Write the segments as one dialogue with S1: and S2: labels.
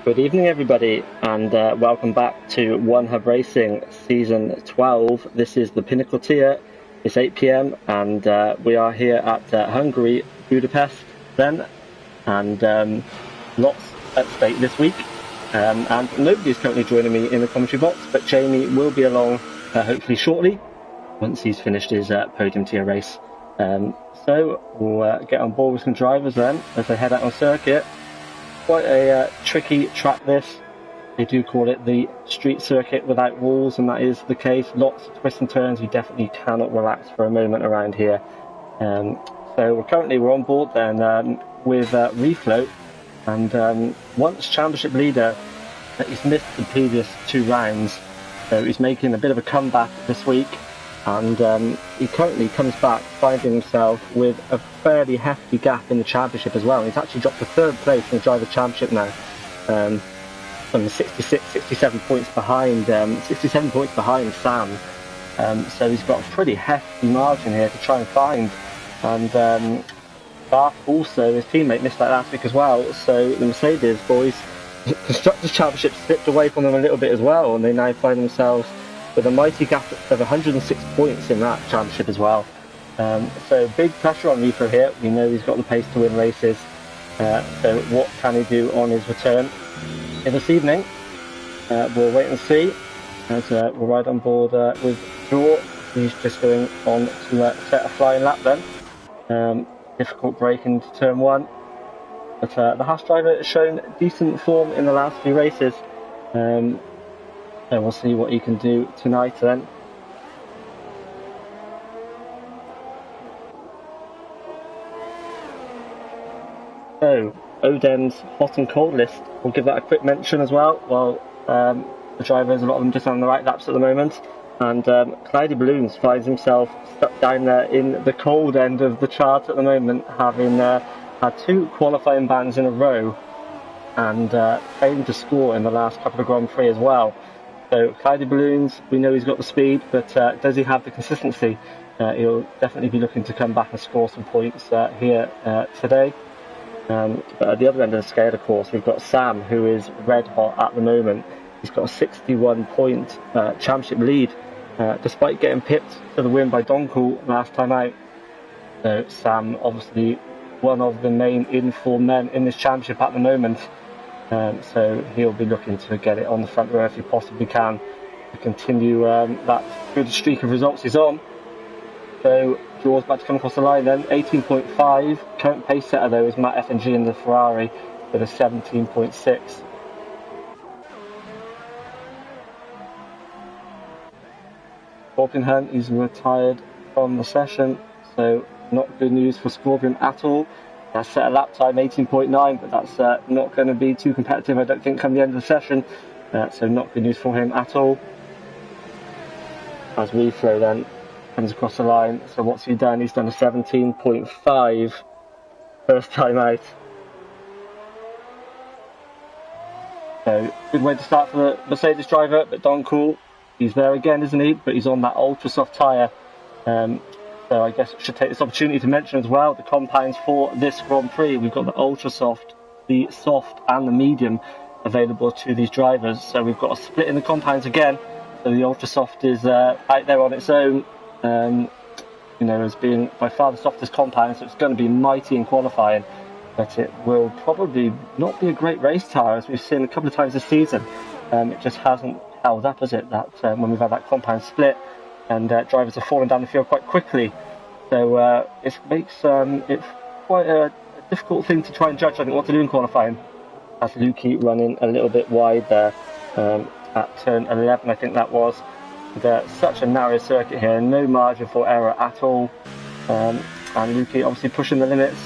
S1: Good evening, everybody, and welcome back to One Hub Racing Season 12. This is the Pinnacle tier. It's 8 PM, and we are here at Hungary, Budapest, then, and lots at stake this week. And nobody's currently joining me in the commentary box, but Jamie will be along hopefully shortly once he's finished his podium tier race. So we'll get on board with some drivers then as they head out on circuit. Quite a tricky track this. They do call it the street circuit without rules, and that is the case. Lots of twists and turns. You definitely cannot relax for a moment around here. So we're on board then with Refloat, and once championship leader, he's missed the previous 2 rounds, so he's making a bit of a comeback this week. And he currently comes back finding himself with a fairly hefty gap in the championship as well. He's actually dropped to 3rd place in the Driver Championship now, from 67 points behind, 67 points behind Sam. So he's got a pretty hefty margin here to try and find. And Bart also, his teammate, missed that last week as well. So the Mercedes boys, Constructors Championship slipped away from them a little bit as well, and they now find themselves with a mighty gap of 106 points in that championship as well. So big pressure on Refloat here. We know he's got the pace to win races. So what can he do on his return this evening? We'll wait and see as we'll ride on board with Draw. He's just going on to set a flying lap then. Difficult break into turn 1. But the Haas driver has shown decent form in the last few races. And we'll see what he can do tonight then. So, Odem's hot and cold list, we'll give that a quick mention as well. Well, the drivers, a lot of them just on the right laps at the moment. And Cloudy Balloons finds himself stuck down there in the cold end of the chart at the moment, having had 2 qualifying bans in a row and failing to score in the last couple of Grand Prix as well. So Cloudy Balloons, we know he's got the speed, but does he have the consistency? He'll definitely be looking to come back and score some points here today. But at the other end of the scale, of course, we've got Sam, who is red hot at the moment. He's got a 61-point championship lead, despite getting pipped to the win by Doncool last time out. So Sam, obviously one of the main in-form men in this championship at the moment. So he'll be looking to get it on the front row if he possibly can to continue that good streak of results he's on. So Draw's about to come across the line then, 18.5. Current pace setter though is Matt F&G in the Ferrari with a 17.6. Scorpion Hunt, he's retired from the session, so not good news for Scorpion at all. Set a lap time 18.9, but that's not going to be too competitive, I don't think, come the end of the session. So not good news for him at all. As Reflow then comes across the line. So what's he done? He's done a 17.5 first time out. So good way to start for the Mercedes driver, but Doncool, he's there again, isn't he? But he's on that ultra soft tyre. So I guess I should take this opportunity to mention as well the compounds for this Grand Prix. We've got the ultra soft, the soft and the medium available to these drivers. So we've got a split in the compounds again. So the ultra soft is out there on its own, as being by far the softest compound. So it's going to be mighty in qualifying, but it will probably not be a great race tire as we've seen a couple of times this season. It just hasn't held up, has it? That when we've had that compound split. And drivers are falling down the field quite quickly. So it makes it quite a difficult thing to try and judge, I think, what to do in qualifying. As Lukey running a little bit wide there at turn 11, I think that was. With such a narrow circuit here, no margin for error at all. And Lukey obviously pushing the limits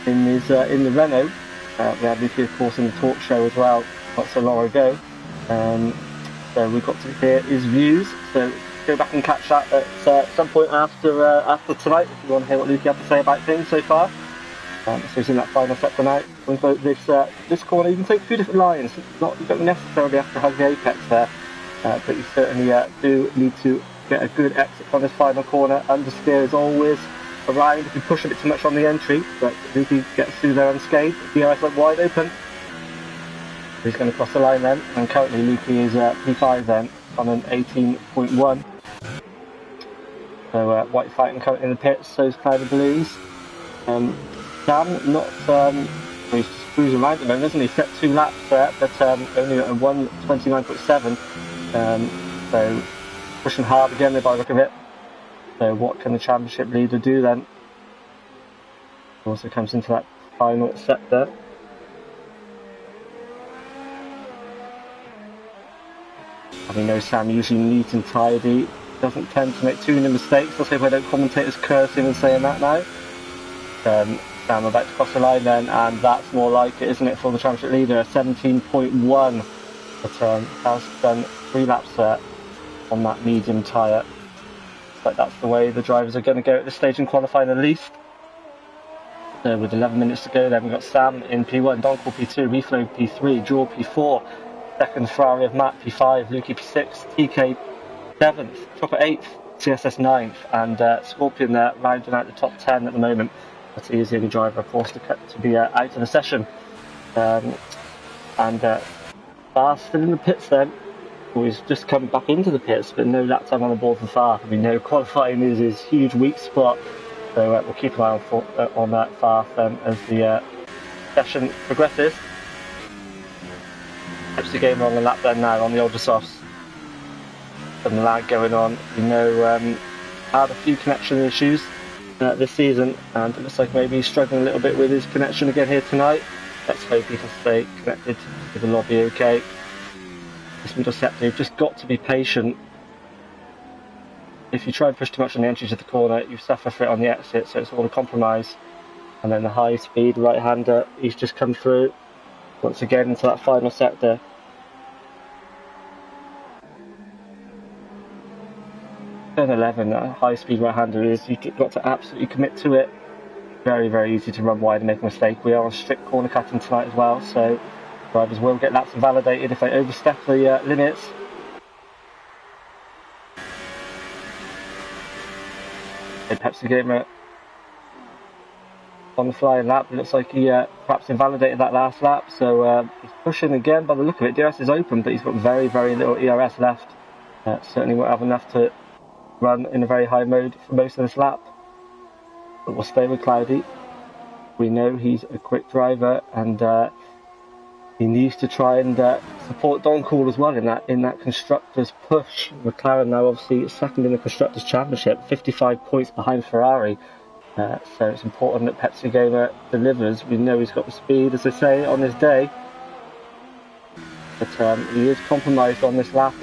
S1: in his in the Renault. We had Lukey, of course, in the talk show as well, not so long ago. So we've got to hear his views. So go back and catch that at some point after tonight if you want to hear what Lukey had to say about things so far. So he's in that final sector now. We've got this corner. You can take 2 different lines. You don't necessarily have to hug the apex there, but you certainly do need to get a good exit from this final corner. Understeer is always around if you push a bit too much on the entry, but Lukey gets through there unscathed. DRS went wide open. He's going to cross the line then, and currently Lukey is P5 then on an 18.1. So white fighting currently in the pits, so is Clouded Balloons. Sam not he's cruising around at the moment, isn't he? Set 2 laps there, but only at a 1:29.7. So pushing hard again there by the look of it. So what can the championship leader do then? Also comes into that final sector. We know Sam usually neat and tidy, doesn't tend to make too many mistakes. Let's hope I don't commentators cursing and saying that now. Sam about to cross the line then, and that's more like it, isn't it, for the championship leader, 17.1. But has done 3 laps there on that medium tyre. But that's the way the drivers are going to go at this stage in qualifying at least. So with 11 minutes to go then, we've got Sam in P1, Donkel P2, Reflow P3, Jaw P4, second Ferrari of Matt P5, Lukey P6, TK 7th, Chopper 8th, CSS 9th, and Scorpion there rounding out the top 10 at the moment. But he is the only driver, of course, to be out of the session. Farr still in the pits then. Well, he's just come back into the pits, but no lap time on the board for Farr. We know qualifying is his huge weak spot, so we'll keep an eye on that Farr then as the session progresses. Pepsi Gamer on the lap then now on the older softs. Some lag going on. We know had a few connection issues this season, and it looks like maybe he's struggling a little bit with his connection again here tonight. Let's hope he can stay connected to the lobby okay. This middle sector, you've just got to be patient. If you try and push too much on the entry to the corner, you suffer for it on the exit, so it's all a compromise. And then the high speed right-hander, he's just come through once again into that final sector. Turn 11, that high-speed right-hander is, you've got to absolutely commit to it. Very, very easy to run wide and make a mistake. We are on strict corner cutting tonight as well, so drivers will get laps invalidated if they overstep the limits. Pepsi Gamer on the flying lap. It looks like he perhaps invalidated that last lap, so he's pushing again by the look of it. DRS is open, but he's got very, very little ERS left. Certainly won't have enough to run in a very high mode for most of this lap. But we'll stay with Cloudy. We know he's a quick driver, and he needs to try and support Don Cool as well in that constructors push. McLaren now obviously second in the constructors championship, 55 points behind Ferrari. So it's important that Pepsi Gamer delivers. We know he's got the speed, as I say, on his day, but he is compromised on this lap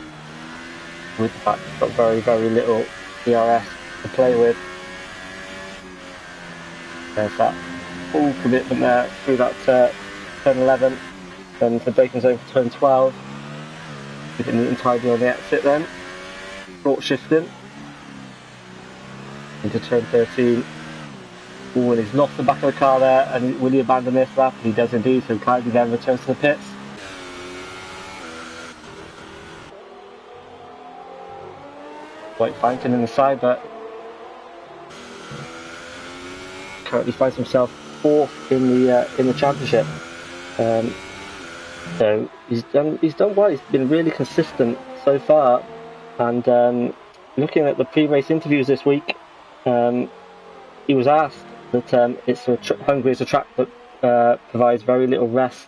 S1: with the fact he's got very, very little DRS to play with. There's that full commitment there through that turn 11, then to braking zone for turn 12. We didn't entirely on the exit then. Short shifting into turn 13. Oh, and he's lost the back of the car there, and will he abandon this lap? He does indeed, so Cloudy then returns to the pits. White Fountain in the side, but currently finds himself 4th in the championship. So he's done well. He's been really consistent so far. And looking at the pre-race interviews this week, he was asked that Hungary is a track that provides very little rest.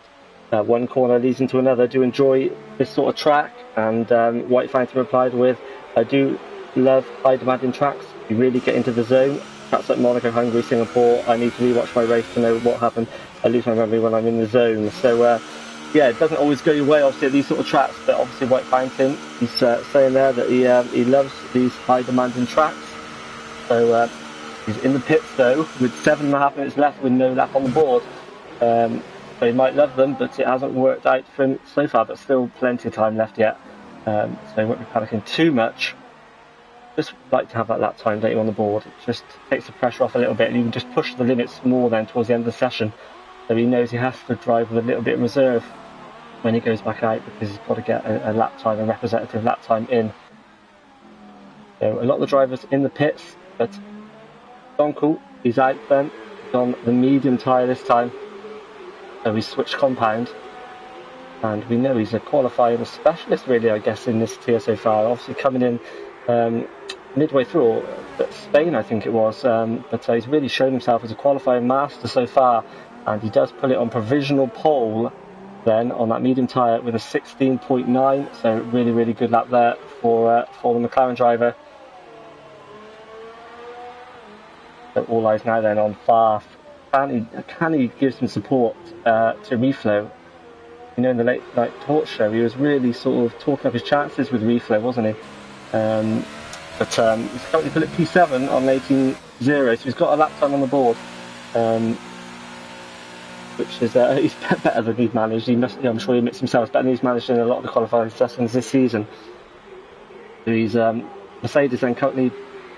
S1: One corner leads into another. Do you enjoy this sort of track? And White Fountain replied with, "I do love high demanding tracks. You really get into the zone. Tracks like Monaco, Hungary, Singapore, I need to rewatch my race to know what happened. I lose my memory when I'm in the zone." So yeah, it doesn't always go your way obviously at these sort of tracks, but obviously White Fountain, he's saying there that he loves these high demanding tracks. So he's in the pits though with 7.5 minutes left with no lap on the board. So he might love them, but it hasn't worked out for him so far, but still plenty of time left yet. So he won't be panicking too much. Just like to have that lap time later on the board. It just takes the pressure off a little bit, and you can just push the limits more then towards the end of the session. So he knows he has to drive with a little bit of reserve when he goes back out, because he's got to get a lap time, a representative lap time in. So a lot of the drivers in the pits, but Donkel, he's out then. He's on the medium tyre this time. So we switched compound. and we know he's a qualifying specialist, really, I guess, in this tier so far. Obviously coming in midway through Spain, I think it was, but he's really shown himself as a qualifying master so far, and he does put it on provisional pole then on that medium tyre with a 16.9, so really good lap there for the McLaren driver. So all eyes now then on Farf. Can he give some support to Reflow? You know, in the late night talk show, he was really sort of talking up his chances with Reflow, wasn't he? But he's currently put at P7 on 18.0, so he's got a lap time on the board, which is he's better than he's managed. I'm sure he admits himself, better than he's managed in a lot of the qualifying sessions this season. So he's Mercedes then currently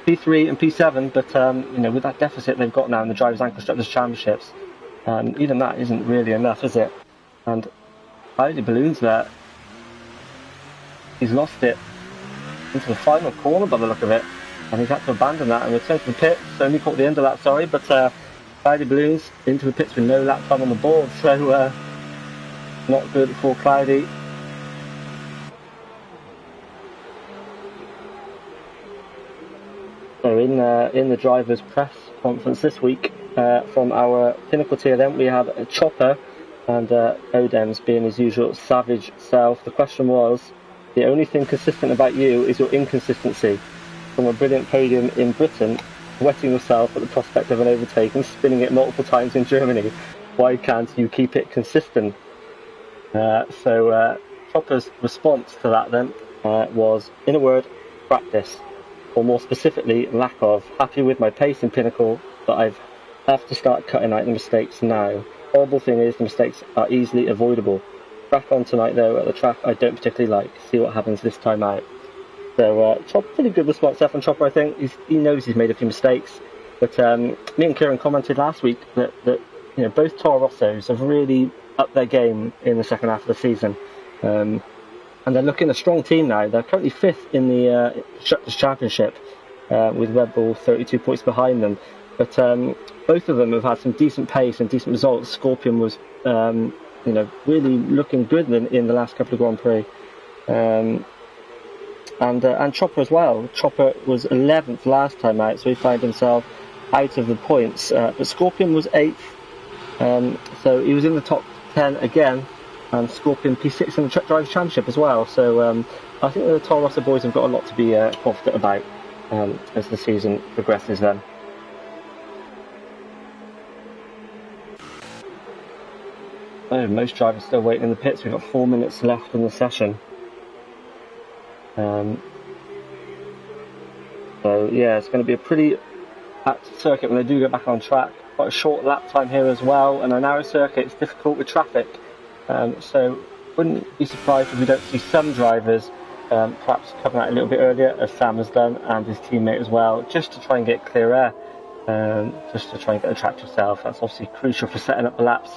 S1: P3 and P7, but you know, with that deficit they've got now in the Drivers' and Constructors' Championships, even that isn't really enough, is it? And Cloudy Balloons there, he's lost it into the final corner by the look of it, and he's had to abandon that and return to the pits. Only caught the end of that, sorry, but Cloudy Balloons into the pits with no lap time on the board, so not good for Cloudy. So in the drivers' press conference this week from our Pinnacle tier, then we have a Chopper and Odems being his usual savage self. The question was, the only thing consistent about you is your inconsistency. From a brilliant podium in Britain, wetting yourself at the prospect of an overtake and spinning it multiple times in Germany, why can't you keep it consistent? So Chopper's response to that then was, in a word, practice. Or more specifically, lack of. Happy with my pace in Pinnacle, but I have to start cutting out the mistakes now. Horrible thing is, the mistakes are easily avoidable. Crack on tonight though at the track I don't particularly like. See what happens this time out. So Chopper, pretty good response there from Chopper, I think. He knows he's made a few mistakes, but me and Kieran commented last week that you know, both Toro Rossos have really upped their game in the second half of the season. And they're looking a strong team now. They're currently 5th in the Constructors' Championship with Red Bull 32 points behind them. But both of them have had some decent pace and decent results. Scorpion was you know, really looking good in the last couple of Grand Prix. And Chopper as well. Chopper was 11th last time out, so he found himself out of the points. But Scorpion was 8th, so he was in the top 10 again. And Scorpion P6 in the Truck Drivers' Championship as well. So I think the Toro Rosso boys have got a lot to be confident about as the season progresses then. Oh, most drivers still waiting in the pits. We've got 4 minutes left in the session. So yeah, it's going to be a pretty packed circuit when they do get back on track. Quite a short lap time here as well, and a narrow circuit. It's difficult with traffic. So wouldn't be surprised if we don't see some drivers perhaps coming out a little bit earlier, as Sam has done, and his teammate as well, just to try and get clear air, just to try and get the track yourself. That's obviously crucial for setting up the laps,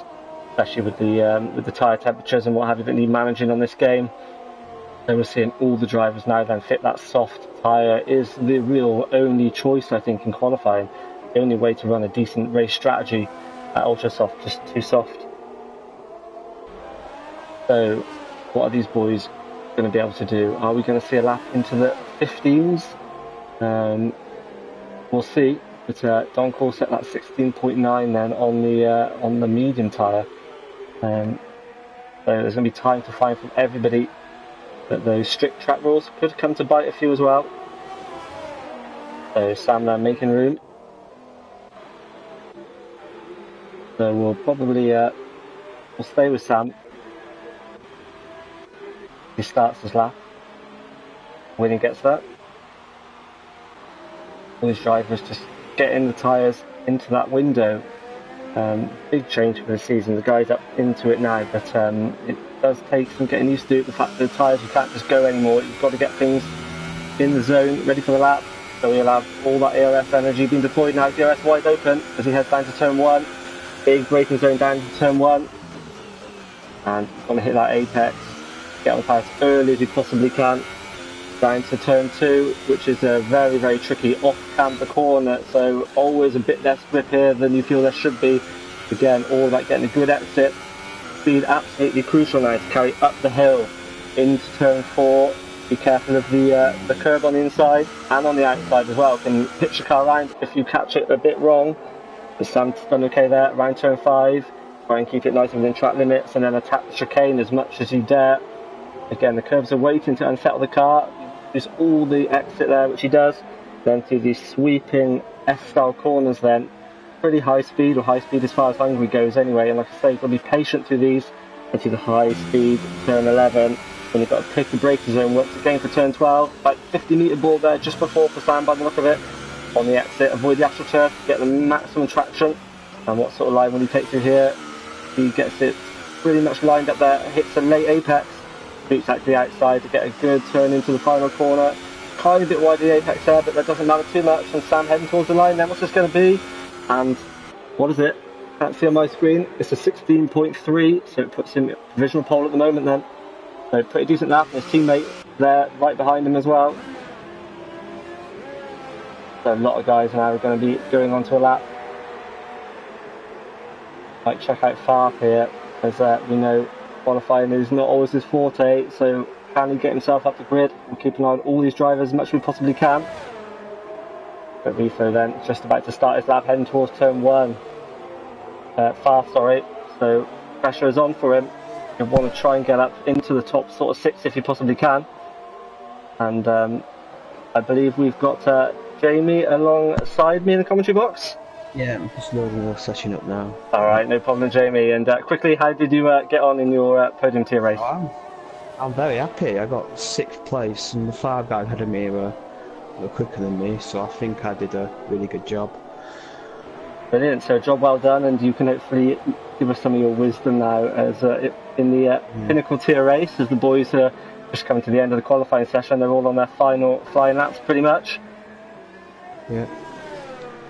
S1: especially with the tyre temperatures and what have you that need managing on this game. So we're seeing all the drivers now then fit that soft tyre is the real only choice, I think, in qualifying. The only way to run a decent race strategy at ultra soft, just too soft. So what are these boys going to be able to do? Are we going to see a lap into the 15s? We'll see. But Don Cole set that 16.9 then on the medium tyre. So there's going to be time to find from everybody that those strict track rules could come to bite a few as well. So Sam there making room. So we'll probably we'll stay with Sam. He starts his lap when he gets that. All these drivers just getting the tyres into that window. Big change for the season. The guy's up into it now, but it does take some getting used to. The fact that the tyres, you can't just go anymore. You've got to get things in the zone, ready for the lap. So he'll have all that ERS energy being deployed now. DRS wide open as he heads down to turn 1. Big braking zone down to turn 1. And he's going to hit that apex. Get on the tyres as early as you possibly can. Down to turn 2, which is a very, very tricky off-camber corner. So always a bit less grip here than you feel there should be. Again, all about getting a good exit speed absolutely crucial now to carry up the hill into turn 4. Be careful of the curb on the inside and on the outside as well. Can pitch the car around if you catch it a bit wrong. But Sam's done okay there around turn 5. Try and keep it nice within track limits and then attack the chicane as much as you dare. Again, the curbs are waiting to unsettle the car. Use all the exit there, which he does. Then through these sweeping S-style corners then. Pretty high speed, or high speed as far as Hungary goes anyway. And like I say, you've got to be patient through these. And through the high speed turn 11. When you've got to pick the braking zone once again for turn 12. About 50-metre ball there just before for Sam by the look of it. On the exit, avoid the astroturf, get the maximum traction. And what sort of line will he take through here? He gets it pretty much lined up there, hits a late apex, boots out to the outside to get a good turn into the final corner. Tiny bit wide of the apex there, but that doesn't matter too much. And Sam heading towards the line, then what's this going to be? And what is it? Can't see on my screen. It's a 16.3, so it puts him in provisional pole at the moment then. So pretty decent lap, and his teammate there right behind him as well. So a lot of guys now are going to be going on to a lap. Might check out Farf here, as we know qualifying is not always his forte, so can he get himself up the grid and keep an eye on all these drivers as much as we possibly can. But Rifo then just about to start his lap heading towards turn 1. Farf, sorry, so pressure is on for him. You want to try and get up into the top sort of 6 if you possibly can. And I believe we've got Jamie alongside me in the commentary box.
S2: Yeah, I'm just loading the session up now.
S1: Alright, no problem, Jamie. And quickly, how did you get on in your podium tier race?
S2: I'm very happy. I got 6th place, and the 5 guys ahead of me were quicker than me, so I think I did a really good job.
S1: Brilliant, so job well done, and you can hopefully give us some of your wisdom now as in the Pinnacle tier race, as the boys are just coming to the end of the qualifying session. They're all on their final flying laps pretty much.
S2: Yeah.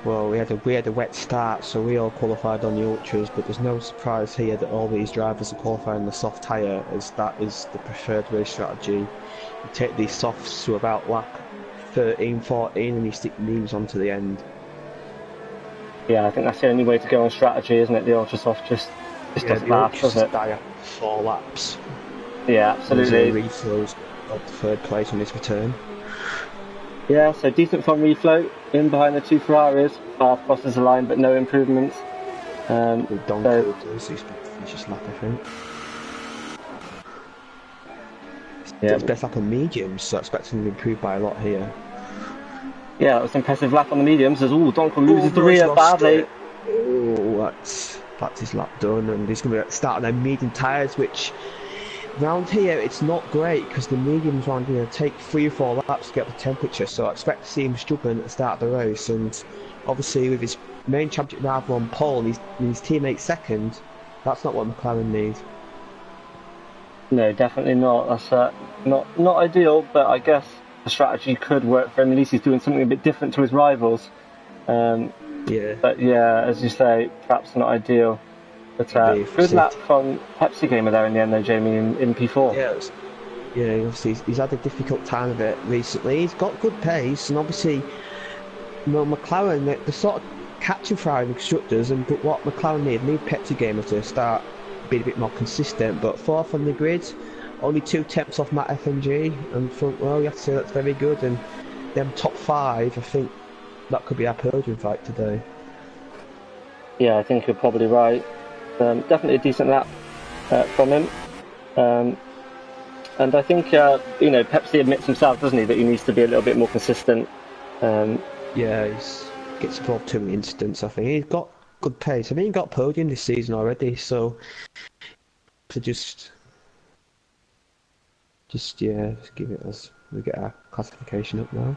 S2: Well, we had a wet start, so we all qualified on the ultras, but there's no surprise here that all these drivers are qualifying the soft tyre, as that is the preferred race strategy. You take these softs to about lap 13, 14, and you stick mediums onto the end.
S1: Yeah, I think that's the only way to go on strategy, isn't it? The ultra soft just doesn't last, does it?
S2: Die 4 laps.
S1: Yeah, absolutely.
S2: Reflow's got the 3rd place on his return.
S1: Yeah, so decent from reflow, in behind the 2 Ferraris. Farf crosses the line, but no improvements.
S2: He's just lap, I think. Yeah, it's best lap on mediums, so I expect him to improve by a lot here.
S1: Yeah, that was an impressive lap on the mediums. As Donkel loses the rear badly.
S2: Oh, that's his lap done, and he's going to start on their medium tyres, which round here it's not great because the mediums round here take 3 or 4 laps to get the temperature, so I expect to see him struggling at the start of the race. And obviously with his main championship rival on pole and his teammate second, that's not what McLaren needs.
S1: No, definitely not. That's not ideal, but I guess the strategy could work for him. At least he's doing something a bit different to his rivals.
S2: Yeah.
S1: But yeah, as you say, perhaps not ideal. But good lap from Pepsi Gamer there in the end, though, Jamie, in P4.
S2: Yeah, obviously he's had a difficult time of it recently. He's got good pace, and obviously, McLaren, they're sort of catching fire in constructors, but what McLaren need Pepsi Gamer to start being a bit more consistent. But 4th on the grid, only 2 tenths off Matt FNG, and front row, you have to say that's very good. And them top 5, I think that could be our podium fight today.
S1: Yeah, I think you're probably right. Definitely a decent lap from him. And I think, Pepsi admits himself, doesn't he, that he needs to be a little bit more consistent.
S2: Yeah, he gets involved too many incidents, I think. He's got good pace. I mean, he got podium this season already, so just give it as we get our classification up now.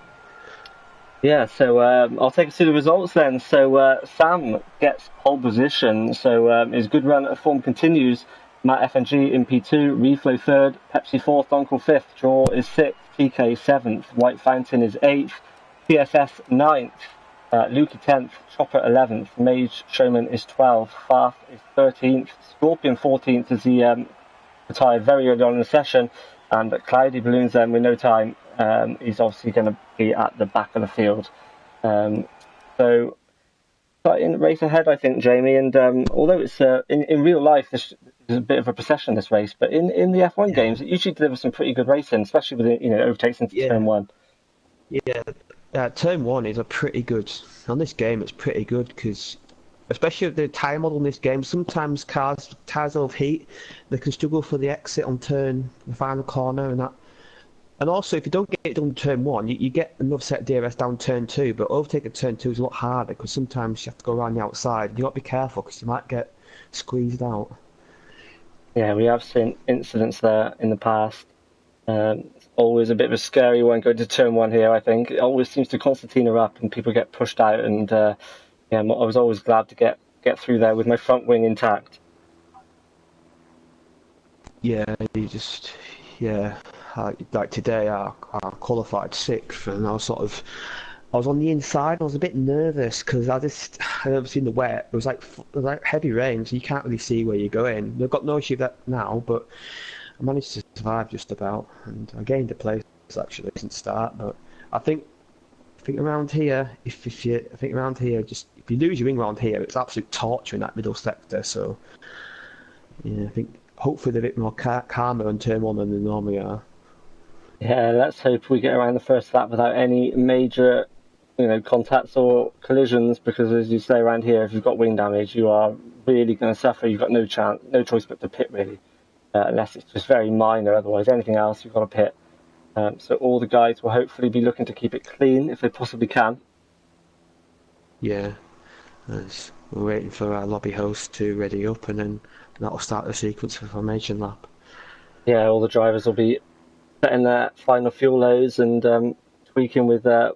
S1: Yeah, so I'll take us through the results then. So Sam gets pole position, so his good run of form continues. Matt FNG in P2, Reflow 3rd, Pepsi 4th, Donkel 5th, Draw is 6th, TK 7th, White Fountain is 8th, PSS 9th, Lukey 10th, Chopper 11th, Mage Showman is 12th, Farf is 13th, Scorpion 14th as he retired very early on in the session, and Cloudy Balloons then with no time. He's obviously going to be at the back of the field. So exciting race ahead, I think, Jamie. And although it's in real life, this is a bit of a procession, this race, but in the F1 games, it usually delivers some pretty good racing, especially with overtakes into turn one.
S2: Yeah, turn one is a pretty good. On this game, it's pretty good because, especially with the tyre model in this game, sometimes tyres overheat. They can struggle for the exit on the final corner, and that. And also, if you don't get it done turn one, you get another set of DRS down turn two. But overtaking turn two is a lot harder because sometimes you have to go around the outside. You got to be careful because you might get squeezed out.
S1: Yeah, we have seen incidents there in the past. It's always a bit of a scary one going to turn one here, I think. It always seems to concertina up and people get pushed out. And I was always glad to get through there with my front wing intact.
S2: Yeah, like today I qualified sixth, and I was on the inside. I was a bit nervous because I'd never seen the wet. It was like heavy rain, so you can't really see where you're going. They've got no issue with that now, but I managed to survive just about, and I gained a place actually since start. But I think around here, if you lose your wing around here, it's absolute torture in that middle sector. So yeah, I think hopefully they're a bit more calmer on turn one than they normally are.
S1: Yeah, let's hope we get around the first lap without any major, contacts or collisions. Because as you say around here, if you've got wing damage, you are really going to suffer. You've got no choice but to pit really, unless it's just very minor. Otherwise, anything else you've got to pit. So all the guys will hopefully be looking to keep it clean if they possibly can.
S2: Yeah, we're waiting for our lobby host to ready up, and then that'll start the sequence for formation lap.
S1: Yeah, all the drivers will be setting their final fuel loads and tweaking with their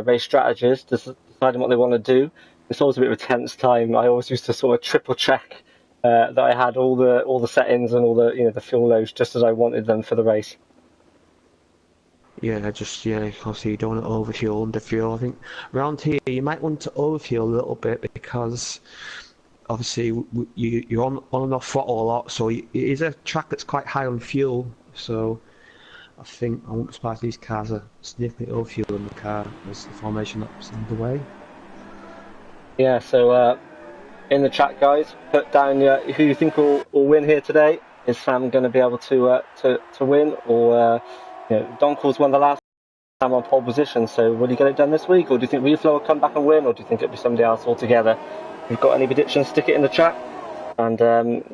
S1: race strategies, deciding what they want to do. It's always a bit of a tense time. I always used to sort of triple check that I had all the settings and all the fuel loads just as I wanted them for the race.
S2: Yeah, obviously you don't want to overfuel, underfuel. I think around here you might want to overfuel a little bit because obviously you're on and off throttle a lot, so it is a track that's quite high on fuel. So I think I won't be surprised these cars are significantly overfueling the car as the formation lap's underway.
S1: Yeah, so in the chat, guys, put down who you think will win here today. Is Sam going to be able to win, or Donkel's won the last time on pole position, so will he get it done this week, or do you think Reflow will come back and win, or do you think it'll be somebody else altogether? If you've got any predictions, stick it in the chat, and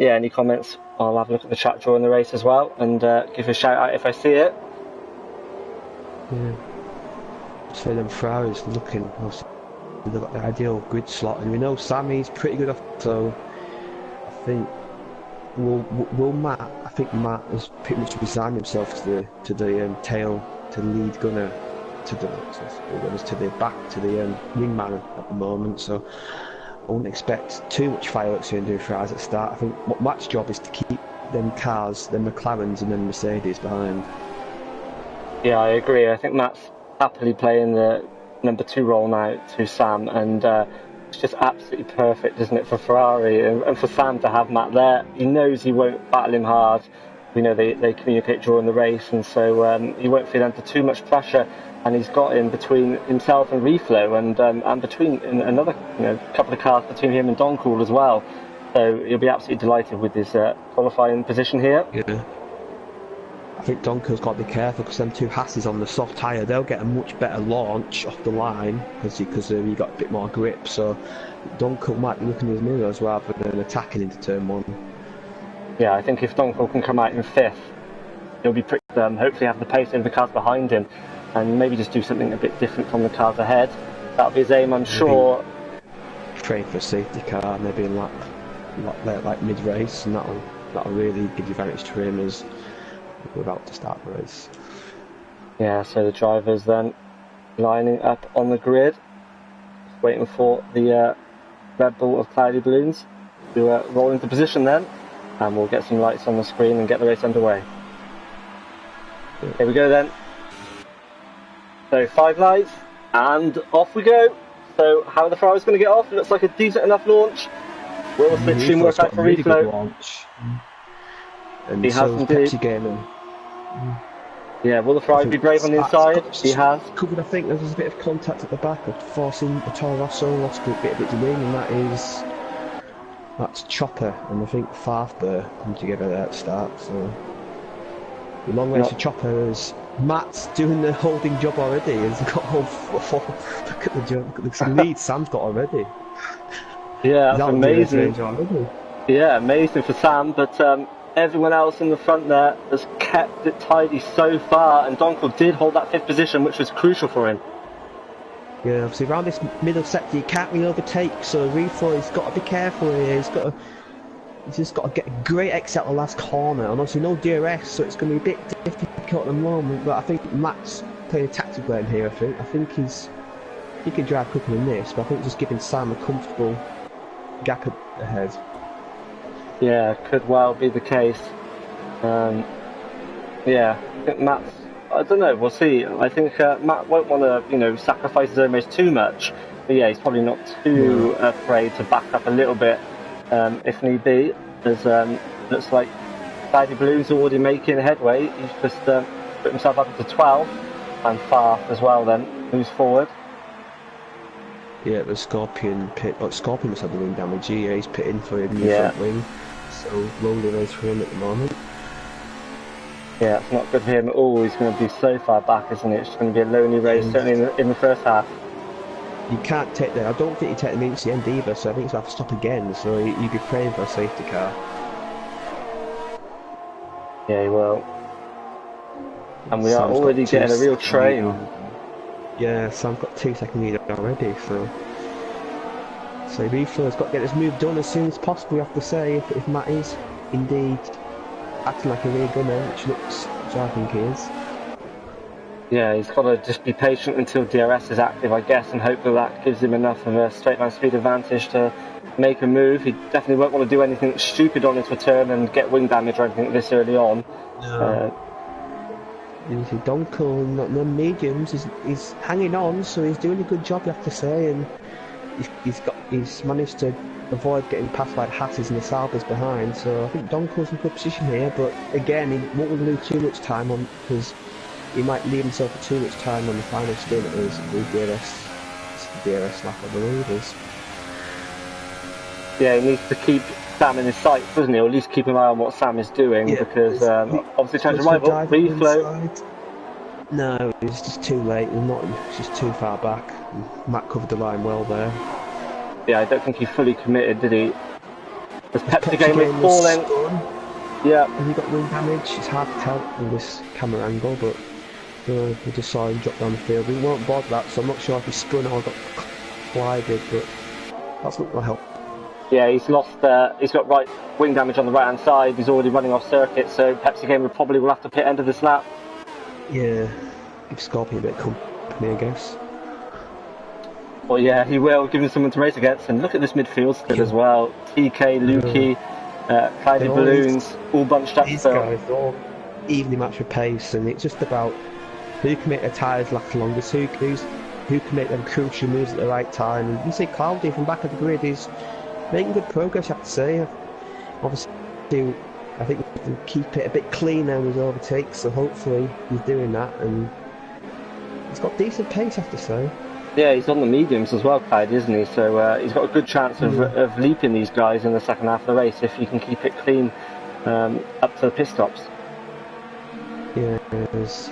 S1: any comments, I'll have a look at the chat during the race as well, and give a shout out if I see it.
S2: Yeah, so them Ferraris looking, they've got the ideal grid slot, and we know Sammy's pretty good off, so I think will Matt? I think Matt has pretty much resigned himself to the tail, to the lead gunner, to the back, to the wingman at the moment. So I wouldn't expect too much fireworks here in doing Ferraris at the start. I think what Matt's job is to keep them cars, them McLarens and then Mercedes behind. Yeah,
S1: I agree. I think Matt's happily playing the number 2 role now to Sam, and it's just absolutely perfect, isn't it, for Ferrari and for Sam to have Matt there. He knows he won't battle him hard. We know they communicate during the race, and so he won't feel under too much pressure. And he's got in between himself and Reflow, and between another couple of cars between him and Doncool as well. So he'll be absolutely delighted with his qualifying position here.
S2: Yeah. I think Doncool's got to be careful because them 2 Hasses on the soft tyre, they'll get a much better launch off the line because you've got a bit more grip. So Doncool might be looking in his mirrors rather than attacking into turn 1.
S1: Yeah, I think if Doncool can come out in 5th, he'll be pretty hopefully have the pace over the cars behind him, and maybe just do something a bit different from the cars ahead. That'll be his aim, I'm sure.
S2: Train for a safety car, maybe in like mid-race, and that'll really give the advantage to him as we're about to start the race.
S1: Yeah, so the drivers then lining up on the grid, waiting for the Red Bull of cloudy balloons to roll into position then, and we'll get some lights on the screen and get the race underway. Yeah. Here we go then. So 5 lights, and off we go. So how are the Ferraris going to get off? It looks like a decent enough launch. Will the slipstream work out for Reflow?
S2: And he has Pepsi Gaming.
S1: Yeah, will the Ferrari be brave on the inside? He has.
S2: Covered, I think there's a bit of contact at the back of forcing a Toro Rosso, lost a bit of its wing, and that's Chopper, and I think Farfber come together there at the start, so the long race for Chopper is Matt's doing the holding job already. He's got all four. Look at the job, look at the lead Sam's got already.
S1: Yeah, that's amazing. Yeah, amazing for Sam, but everyone else in the front there has kept it tidy so far, and Donkel did hold that 5th position, which was crucial for him.
S2: Yeah, obviously around this middle sector you can't really overtake, so Reflow has got to be careful here. He's just got to get a great exit out the last corner, and obviously no DRS, so it's going to be a bit difficult at the moment, but I think Matt's playing a tactical game here, I think he can drive quicker than this, but I think just giving Sam a comfortable gap ahead.
S1: Yeah, could well be the case. Yeah, I think Matt's, I don't know, we'll see. I think Matt won't want to, sacrifice his own race too much. But yeah, he's probably not too afraid to back up a little bit if need be. There's looks like Cloudy Balloon's already making headway. He's just put himself up to 12, and Farf as well then moves forward.
S2: Yeah, the Scorpion pit. Oh, Scorpion must have the wing damage. Yeah, he's pitting for him in the front wing. So lonely race for him at the moment.
S1: Yeah, it's not good for him at all. He's going to be so far back, isn't it? It's going to be a lonely race, certainly in the first half.
S2: You can't take that. I don't think you take them into the end either, so I think he'll have to stop again. So you'd be praying for a safety car.
S1: Yeah, he will. And we are already getting a real train.
S2: Yeah, Sam's got 2-second lead already, so Reflow's got to get this move done as soon as possible, we have to say, if Matt is indeed acting like a real gunner, which I think he is.
S1: Yeah, he's got to just be patient until DRS is active, I guess, and hope that gives him enough of a straight line speed advantage to make a move. He definitely won't want to do anything stupid on his return and get wing damage or anything this early on.
S2: No. Donkel in the mediums is hanging on, so he's doing a good job, you have to say, and he's managed to avoid getting past like Hatties and the Salvers behind. So I think Donkel's in good position here, but again he won't want to lose too much time on, because he might leave himself for too much time on the final stint of his DRS lap, I believe is. Yeah,
S1: he needs to keep Sam in his sights, doesn't he? Or at least keep an eye on what Sam is doing, because obviously trying to rival, Reflow.
S2: No, it's just too late. It's just too far back. Matt covered the line well there.
S1: Yeah, I don't think he fully committed, did he? As Pepsi game is falling. Yeah.
S2: And he got wing damage. It's hard to tell from this camera angle, but we just saw him drop down the field. We won't bother that, so I'm not sure if he spun or got collided, but that's not going to help.
S1: Yeah, he's got right wing damage on the right hand side. He's already running off circuit, so Pepsi Gamer probably will have to pit end of this lap.
S2: Yeah, give Scorpion a bit of company, I guess.
S1: Well, yeah, he will, give him someone to race against. And look at this midfield still as well. TK, Lukey, Cloudy Balloons, all bunched up.
S2: These guys are all evenly matched for pace, and it's just about who can make their tyres last longest, who can make them crucial moves at the right time. And you see Cloudy from back of the grid is making good progress, I have to say. Obviously, I think we can keep it a bit clean now with his overtakes, so hopefully he's doing that, and he's got decent pace, I have to say.
S1: Yeah, he's on the mediums as well, Clyde, isn't he? So he's got a good chance of leaping these guys in the second half of the race if he can keep it clean up to the pit stops.
S2: Yeah, there's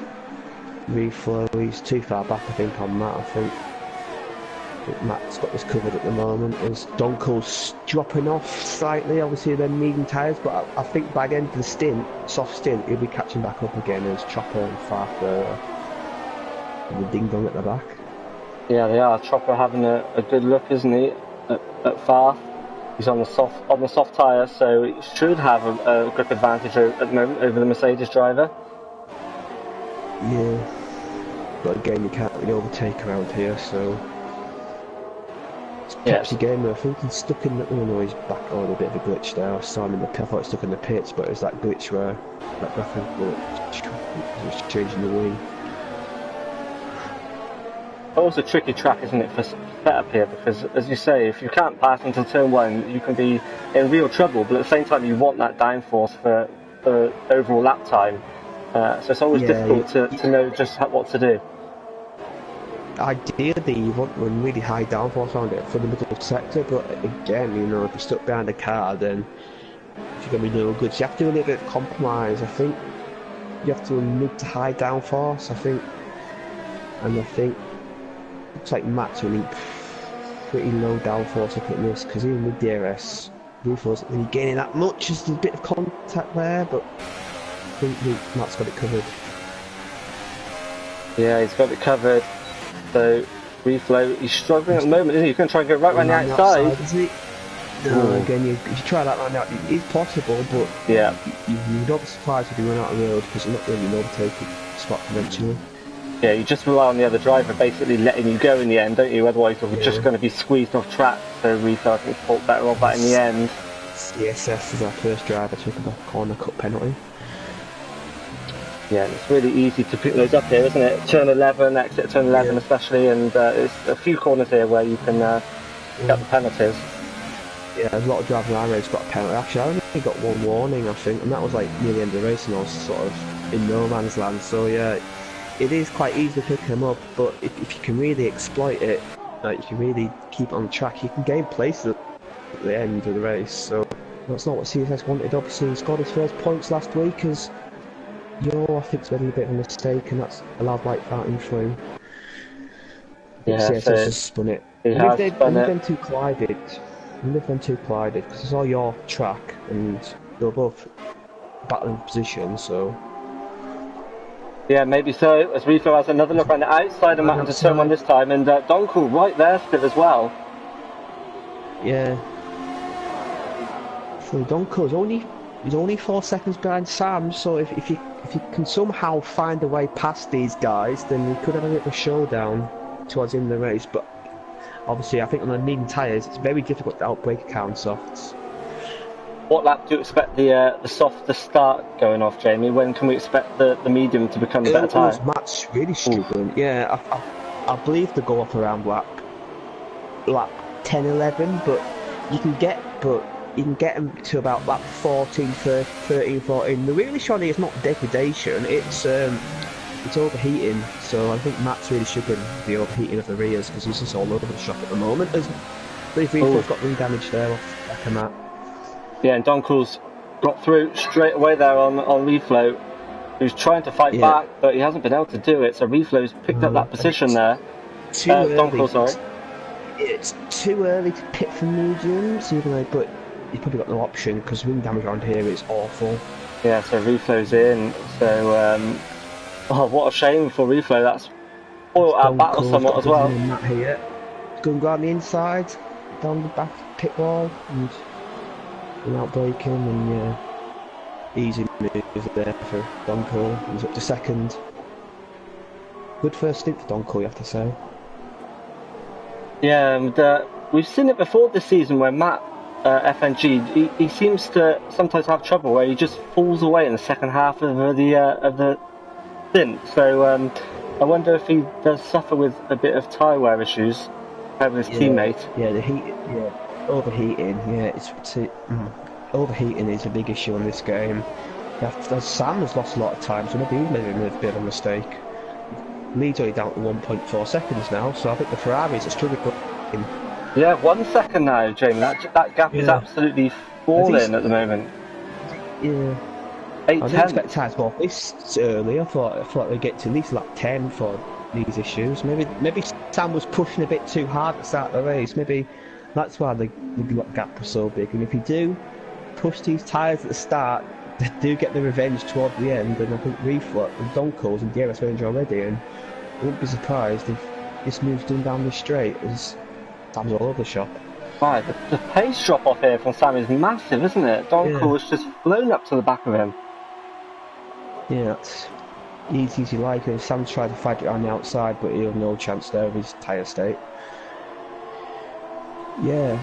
S2: Reflow, he's too far back, I think, on Matt, I think Matt's got this covered at the moment. As Donkel's dropping off slightly, obviously they're medium tyres, but I think by the end of the soft stint, he'll be catching back up again as Chopper and Farf and the ding dong at the back. Yeah, they are. Chopper having a good look, isn't he, at Farf? He's on the soft tyre, so he should have a grip advantage at the moment over the Mercedes driver. Yeah, but again, you can't really overtake around here, so. Pepsi Gamer, I think he's stuck in the. Oh no, he's back on a bit of a glitch there. I saw him in the pit. I thought he was stuck in the pits, but it was that glitch where that graphic was changing the wing. Always a tricky track, isn't it, for setup here? Because, as you say, if you can't pass until turn one, you can be in real trouble. But at the same time, you want that downforce for overall lap time.
S1: So it's always difficult to know just what to do.
S2: Ideally, you want to run really high downforce around it for the middle sector, but again, you know, if you're stuck behind the car, then you're going to be no good. So you have to do a little bit of compromise. I think you have to run mid to high downforce, I think. And I think looks like Matt's running pretty low downforce up at this, because even with DRS, Roof wasn't really gaining that much. Just a bit of contact there, but I think Matt's got it covered.
S1: Yeah, he's got it covered. So, Reflow, he's struggling at the moment, isn't he? He's going to try and go right around the outside.
S2: Is he? No, again, if you try that round out, it's possible, but
S1: yeah,
S2: you'd not be surprised if you run out of the road, because you're not really an overtaking spot eventually.
S1: Yeah, you just rely on the other driver basically letting you go in the end, don't you? Otherwise, you're just going to be squeezed off track. So, Reflow, I think, fought better off that in the end.
S2: CSS is our first driver took a corner cut penalty.
S1: Yeah, it's really easy to pick those up here, isn't it? Turn 11, exit turn 11 especially, and it's a few corners here where you can get the penalties.
S2: Yeah, there's a lot of drivers in our race got a penalty. Actually, I only got one warning, I think, and that was like near the end of the race, and I was sort of in no man's land. So yeah, it is quite easy to pick them up, but if you can really exploit it, like you can really keep it on track, you can gain places at the end of the race. So that's not what CSS wanted. Obviously, he scored his first points last week as I think it's been a bit of a mistake, and that's allowed white fountain through.
S1: Yeah,
S2: CSS
S1: so
S2: has spun it.
S1: When
S2: them two collided, because it's all your track, and they're both battling position, so.
S1: Yeah, maybe so. As Reflow has another look around the outside and Matt to turn one this time, and Donkel right there still as well.
S2: Yeah. So Donkel's he's only 4 seconds behind Sam, so if you can somehow find a way past these guys, then we could have a bit of a showdown towards the end of the race. But obviously, I think on the medium tyres, it's very difficult to outbrake a car on softs.
S1: What lap do you expect the soft to start going off, Jamie? When can we expect the medium to become a better tyre?
S2: Matt's really struggling. Yeah, I believe they go off around lap 10, 11, but you can get them to about lap 14, 13, 14. The really shiny is not degradation, it's overheating. So I think Matt's really struggling with the overheating of the rears, because he's just all over the shop at the moment. I believe Reflow's got ring damage there off the back of Matt. Yeah,
S1: and Donkel's got through straight away there on Reflow, who's trying to fight back, but he hasn't been able to do it. So Reflow's picked up that position there. Donkel, sorry.
S2: It's too early to pit for mediums, even though, but he's probably got no option, because ring damage around here is awful.
S1: Yeah, so Reflow's in. So, what a shame for Reflow. That's spoiled our battle somewhat as well.
S2: Matt here. Going around the inside, down the back pit wall, and out braking, and easy move there for Donkel. He's up to second. Good first stint for Donkel, you have to say. Yeah,
S1: and we've seen it before this season where Matt FNG he seems to sometimes have trouble where he just falls away in the second half of the stint. So I wonder if he does suffer with a bit of tyre wear issues with his teammate.
S2: Yeah, the heat. Yeah. Overheating, overheating is a big issue in this game. Sam has lost a lot of time, so maybe he's made a bit of a mistake. Lead's only down to 1.4 seconds now, so I think the Ferraris are struggling.
S1: Yeah, 1 second now, Jamie. That gap is absolutely falling at the moment.
S2: Yeah.
S1: 8
S2: I didn't expect tyres to go off this early. I thought they'd get to at least lap 10 for these issues. Maybe Sam was pushing a bit too hard to start the race. Maybe that's why the gap was so big. And if you do push these tyres at the start, they do get the revenge toward the end. And I think Reflow and Donkel's in DRS range already, and I wouldn't be surprised if this moves done down this straight as Sam's all over the shop.
S1: Right, the pace drop off here from Sam is massive, isn't it? Donkel was just blown up to the back of him.
S2: Yeah, it's easy as you like. And Sam's tried to fight it on the outside, but he'll have no chance there with his tyre state.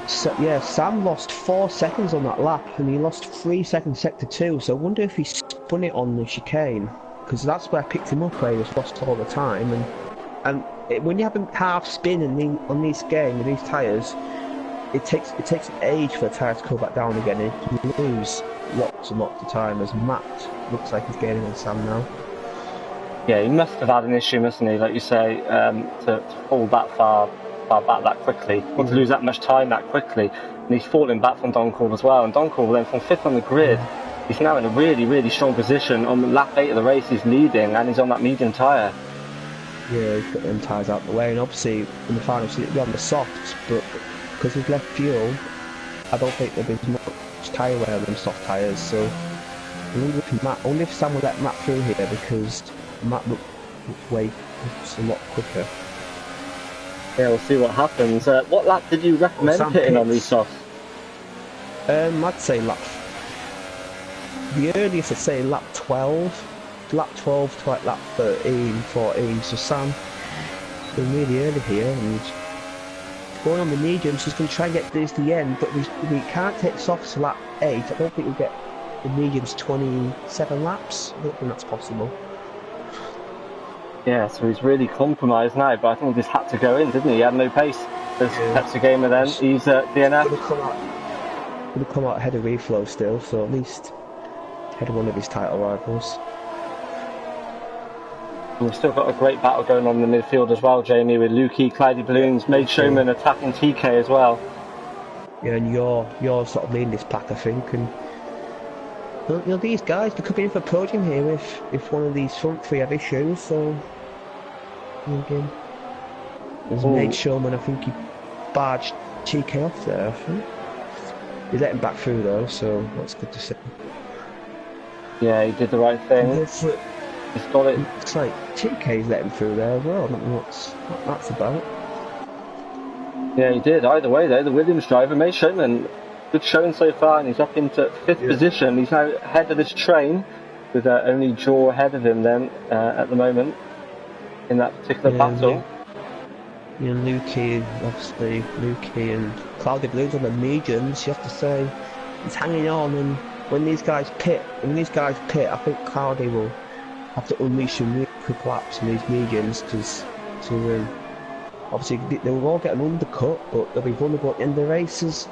S2: Sam lost 4 seconds on that lap, and he lost 3 seconds sector 2, so I wonder if he spun it on the chicane, because that's where I picked him up, where he was lost all the time. And when you have a half spin on this game with these tyres, it takes an age for the tyre to go back down again. And you lose lots and lots of time. As Matt looks like he's gaining on Sam now.
S1: Yeah, he must have had an issue, mustn't he? Like you say, to fall that far back that quickly, or to lose that much time that quickly. And he's falling back from Doncall as well. And Doncall then from 5th on the grid, he's now in a really, really strong position. On lap 8 of the race, he's leading, and he's on that medium tyre.
S2: Yeah, he's got them tyres out the way, and obviously in the final seat it'll be on the softs, but because he's left fuel, I don't think there'll be as much tyre wear on them soft tyres. So I wonder if Sam will let Matt through here, because Matt looks a lot quicker.
S1: Yeah, we'll see what happens. What lap did you recommend pitting on these softs?
S2: I'd say lap... The earliest I'd say lap 12. Lap 12 to like lap 13, 14. So Sam been really early here, and going on the mediums, he's going to try and get this to the end, but we can't take softs to lap 8. I don't think we'll get the mediums 27 laps. I don't think that's possible.
S1: Yeah, so he's really compromised now, but I think he just had to go in, didn't he? He had no pace. There's Pepsi Gamer then, he's DNF.
S2: Would have come out ahead of Reflow still, so at least ahead of one of his title rivals.
S1: And we've still got a great battle going on in the midfield as well, Jamie, with Lukey, Cloudy Balloons, Made Showman attacking TK as well.
S2: Yeah, and you're sort of leading this pack, I think, and you know, these guys, they're coming in for a podium here if one of these front three have issues, so again, there's Made Showman, I think he barged TK off there, I think. He let him back through though, so that's good to see.
S1: Yeah, he did the right thing. He's got it.
S2: It's like TK's let him through there as well. I don't know what that's about.
S1: Yeah, he did. Either way, though, the Williams driver, Made Showman, good showing so far, and he's up into 5th position. He's now ahead of this train, with only Jaw ahead of him then at the moment in that particular battle.
S2: Yeah, Lukey, obviously, Lukey and Cloudy Blues on the mediums, you have to say, he's hanging on, and when these guys pit, I think Cloudy will have to unleash some really quick laps in these mediums, because obviously they will all get an undercut, but they'll be vulnerable at the end of the races.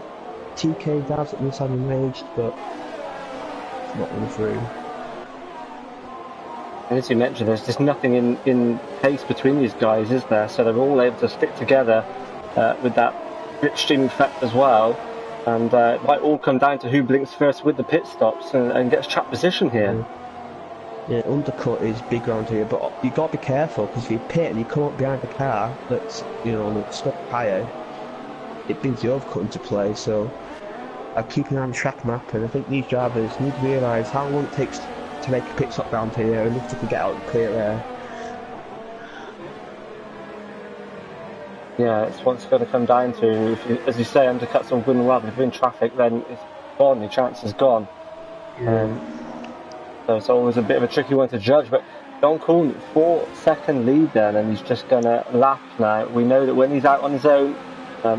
S2: TK does at this time enraged, but it's not going through.
S1: And as you mentioned, there's just nothing in pace between these guys, is there? So they're all able to stick together with that slipstream effect as well. And it might all come down to who blinks first with the pit stops and gets track position here.
S2: Yeah, undercut is big around here, but you've got to be careful, because if you pit and you come up behind the car that's, you know, on a stop tyre, it brings the overcut into play. So I keep an eye on the track map, and I think these drivers need to realise how long it takes to make a pit stop down here, and if they can get out and clear air. Yeah,
S1: it's what's going to come down to. If you, as you say, undercuts or wouldn't rather. If you're in traffic, then it's gone. Your chance is gone. So it's always a bit of a tricky one to judge. But Doncall 4-second lead then, and he's just going to lap now. We know that when he's out on his own,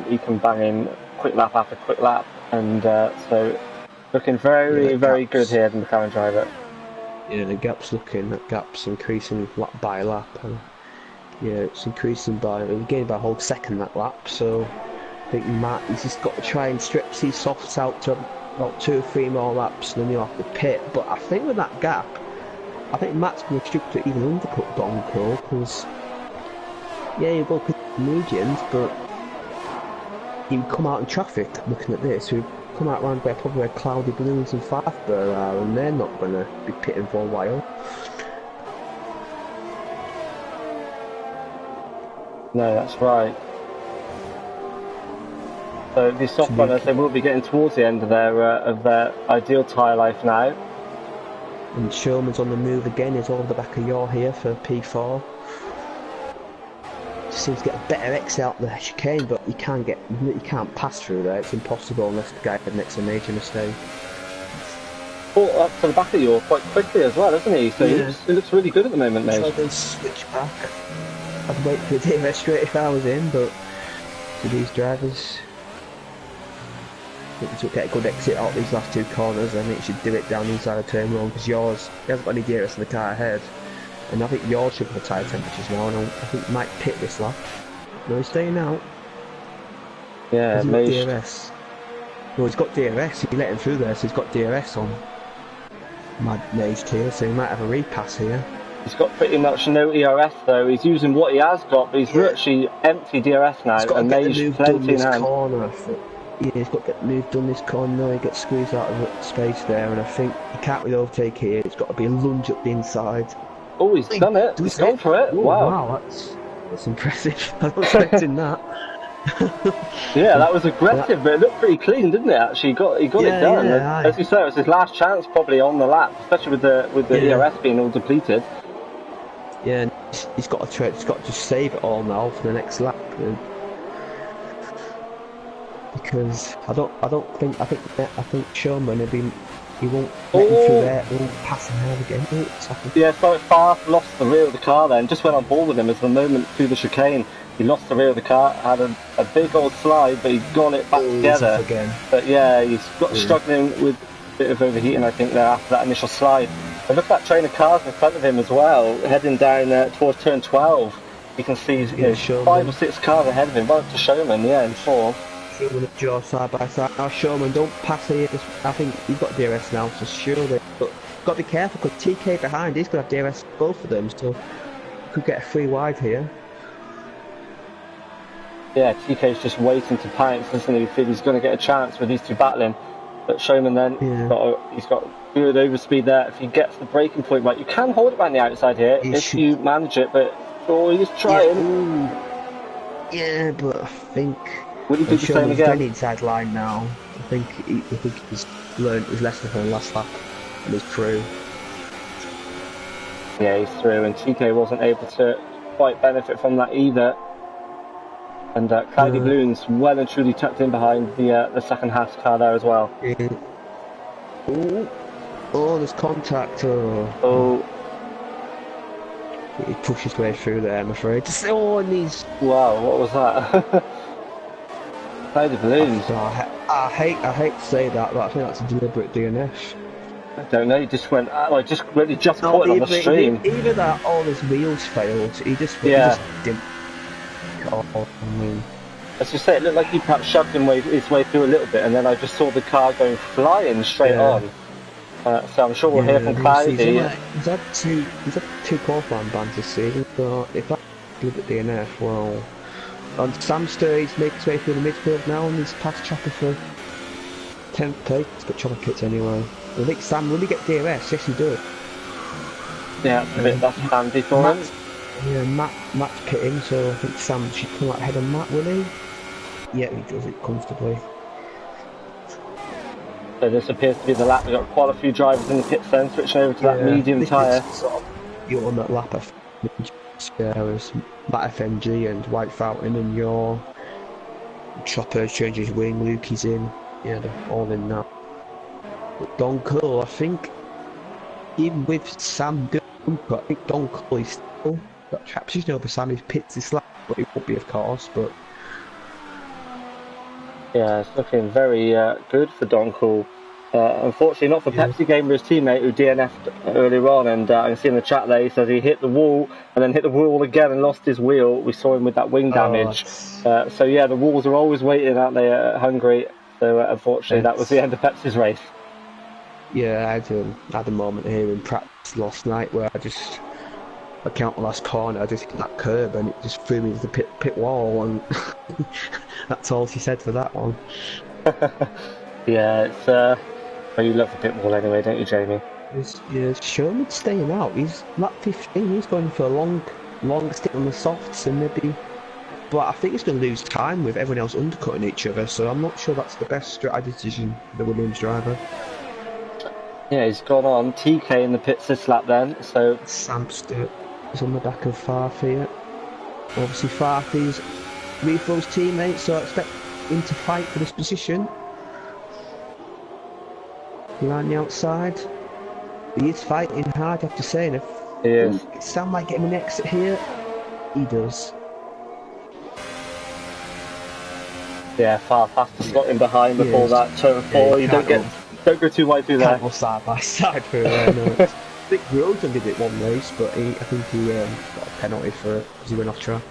S1: he can bang in quick lap after quick lap, and so looking very, very good here, the McLaren driver.
S2: Yeah, the gap's increasing lap by lap. Yeah, it's increasing by, we're getting by a whole second that lap, so I think Matt, he's just got to try and stretch these softs out to about 2 or 3 more laps, and then he'll have to pit. But I think with that gap, I think Matt's going to struggle to even undercut Doncall, because yeah, you go pit mediums, but you come out in traffic looking at this, we come out around where probably where Cloudy Balloons and Farfbur are, and they're not going to be pitting for a while.
S1: No, that's right. So these soft runners, they will be getting towards the end of their ideal tyre life now.
S2: And Showman's on the move again. He's over the back of Yaw here for P4. Seems to get a better exit out the chicane, but you can't pass through there. It's impossible unless the guy makes a major mistake.
S1: Pulled up to the back of Yaw quite quickly as well, isn't he? So he looks really good at the moment, mate.
S2: So they switch back. I'd wait for the DRS straight if I was in, but for these drivers, I think to get a good exit out these last 2 corners, I think you should do it down inside of turn 1, because yours, he hasn't got any DRS in the car ahead, and I think yours should have tyre temperatures now, and I think he might pit this lap. No, he's staying out.
S1: Yeah,
S2: Has he got DRS? Well, he's got DRS. He let him through there, so he's got DRS on my nose tier, so he might have a repass here.
S1: He's got pretty much no ERS though. He's using what he has got, but he's virtually empty DRS now, and May's plenty in hand.
S2: Yeah, he's got to get the move done this corner. No, he gets squeezed out of the space there, and I think he can't really overtake here. It's got to be a lunge up the inside.
S1: Oh, he's done it. He's gone for it.
S2: Oh, wow, that's impressive. I wasn't expecting that.
S1: Yeah, that was aggressive, but it looked pretty clean, didn't it? Actually, he got it done.
S2: Yeah,
S1: as you say, it was his last chance probably on the lap, especially with the ERS being all depleted.
S2: Yeah, and he's got to just save it all now for the next lap. Because I think Sherman he won't let him through there. He won't pass him there again.
S1: Yeah, so far lost the rear of the car then. Just went on board with him as the moment through the chicane. He lost the rear of the car, had a big old slide, but he got it back together.
S2: Again.
S1: But yeah, he's struggling with a bit of overheating, I think, there after that initial slide. And look at that train of cars in front of him as well, heading down towards turn 12. You can see 5 or 6 cars ahead of him, right up to Showman, in 4.
S2: Showman and George side by side. Now Showman, don't pass here. I think he's got DRS now, so surely. But got to be careful because TK behind, he's going to have DRS both of them, so could get a free wide here.
S1: Yeah, TK's just waiting to pounce, isn't he? He's going to get a chance with these two battling. But Showman then, he's got good overspeed there. If he gets the braking point right, you can hold it around the outside here if you manage it, but he's trying.
S2: Yeah, but I think...
S1: Would he do the same again?
S2: He's inside line now. I think he's learned his lesson from the last lap and he's through.
S1: Yeah, he's through, and TK wasn't able to quite benefit from that either. And Cloudy Balloons well and truly tucked in behind the second half car there as well.
S2: Yeah. Oh, there's contact.
S1: Oh.
S2: He pushed his way through there, I'm afraid. Oh, and he's...
S1: Wow, what was that? Cloudy Balloons.
S2: I hate to say that, but I think that's a deliberate DNF.
S1: I don't know, he just went, just caught it on the stream.
S2: Either that or his wheels failed. He just didn't.
S1: As you say, it looked like he perhaps shoved his way through a little bit, and then I just saw the car going flying straight on. So I'm sure we'll hear from Cloudy.
S2: He's had two qualifying bans this season, so if that's a little bit DNF, well... And Sam Sturry's making his way through the midfield now, and he's past Chopper for 10th place. He's got Chopper kits anyway. I think Sam, will he get DRS? Yes, he does.
S1: Yeah, that's handy for him.
S2: Yeah, Matt's pitting, so I think Sam should come out ahead of Matt, will he? Yeah, he does it comfortably.
S1: So this appears to be the lap. We've got quite a few drivers in the pits then, switching over to that medium tyre.
S2: You're on that lap of was Matt FMG and White Fountain, and your Chopper changes wing, Lukey's in. Yeah, they're all in now. But Don Cole, I think, even with Sam Gumper, I think Don Cole is still got trap position over Sam. He pits this lap, but it won't be, of course. But
S1: yeah, it's looking very good for Don Cole. Unfortunately, not for Pepsi Gamer, his teammate who DNF'd earlier on, and I can see in the chat there he says he hit the wall and then hit the wall again and lost his wheel. We saw him with that wing damage. So yeah, the walls are always waiting out there at Hungary. So unfortunately, that was the end of Pepsi's race.
S2: Yeah, I had a moment here in practice last night where I count the last corner, I just hit that curb and it just threw me to the pit wall, and that's all she said for that one.
S1: Yeah, it's well, you love the pit wall anyway, don't you, Jamie?
S2: Yeah, Sherman's staying out. He's lap 15. He's going for a long stick on the softs and maybe. But I think he's going to lose time with everyone else undercutting each other. So I'm not sure that's the best strategy decision for the Williams driver.
S1: Yeah, he's gone on TK in the pits this lap then. So
S2: Sam Stewart is on the back of Farf here. Obviously Farfy's Refo's teammate, so I expect him to fight for this position. Around the outside, he is fighting hard, I have to say. And if Sam might get him an exit here, he does.
S1: Yeah, Farf has to slot in behind before that turn 4. You don't go too wide through there.
S2: Can't go side by side through there. No. I think Rosen did it one race, but I think he got a penalty for it because he went off track.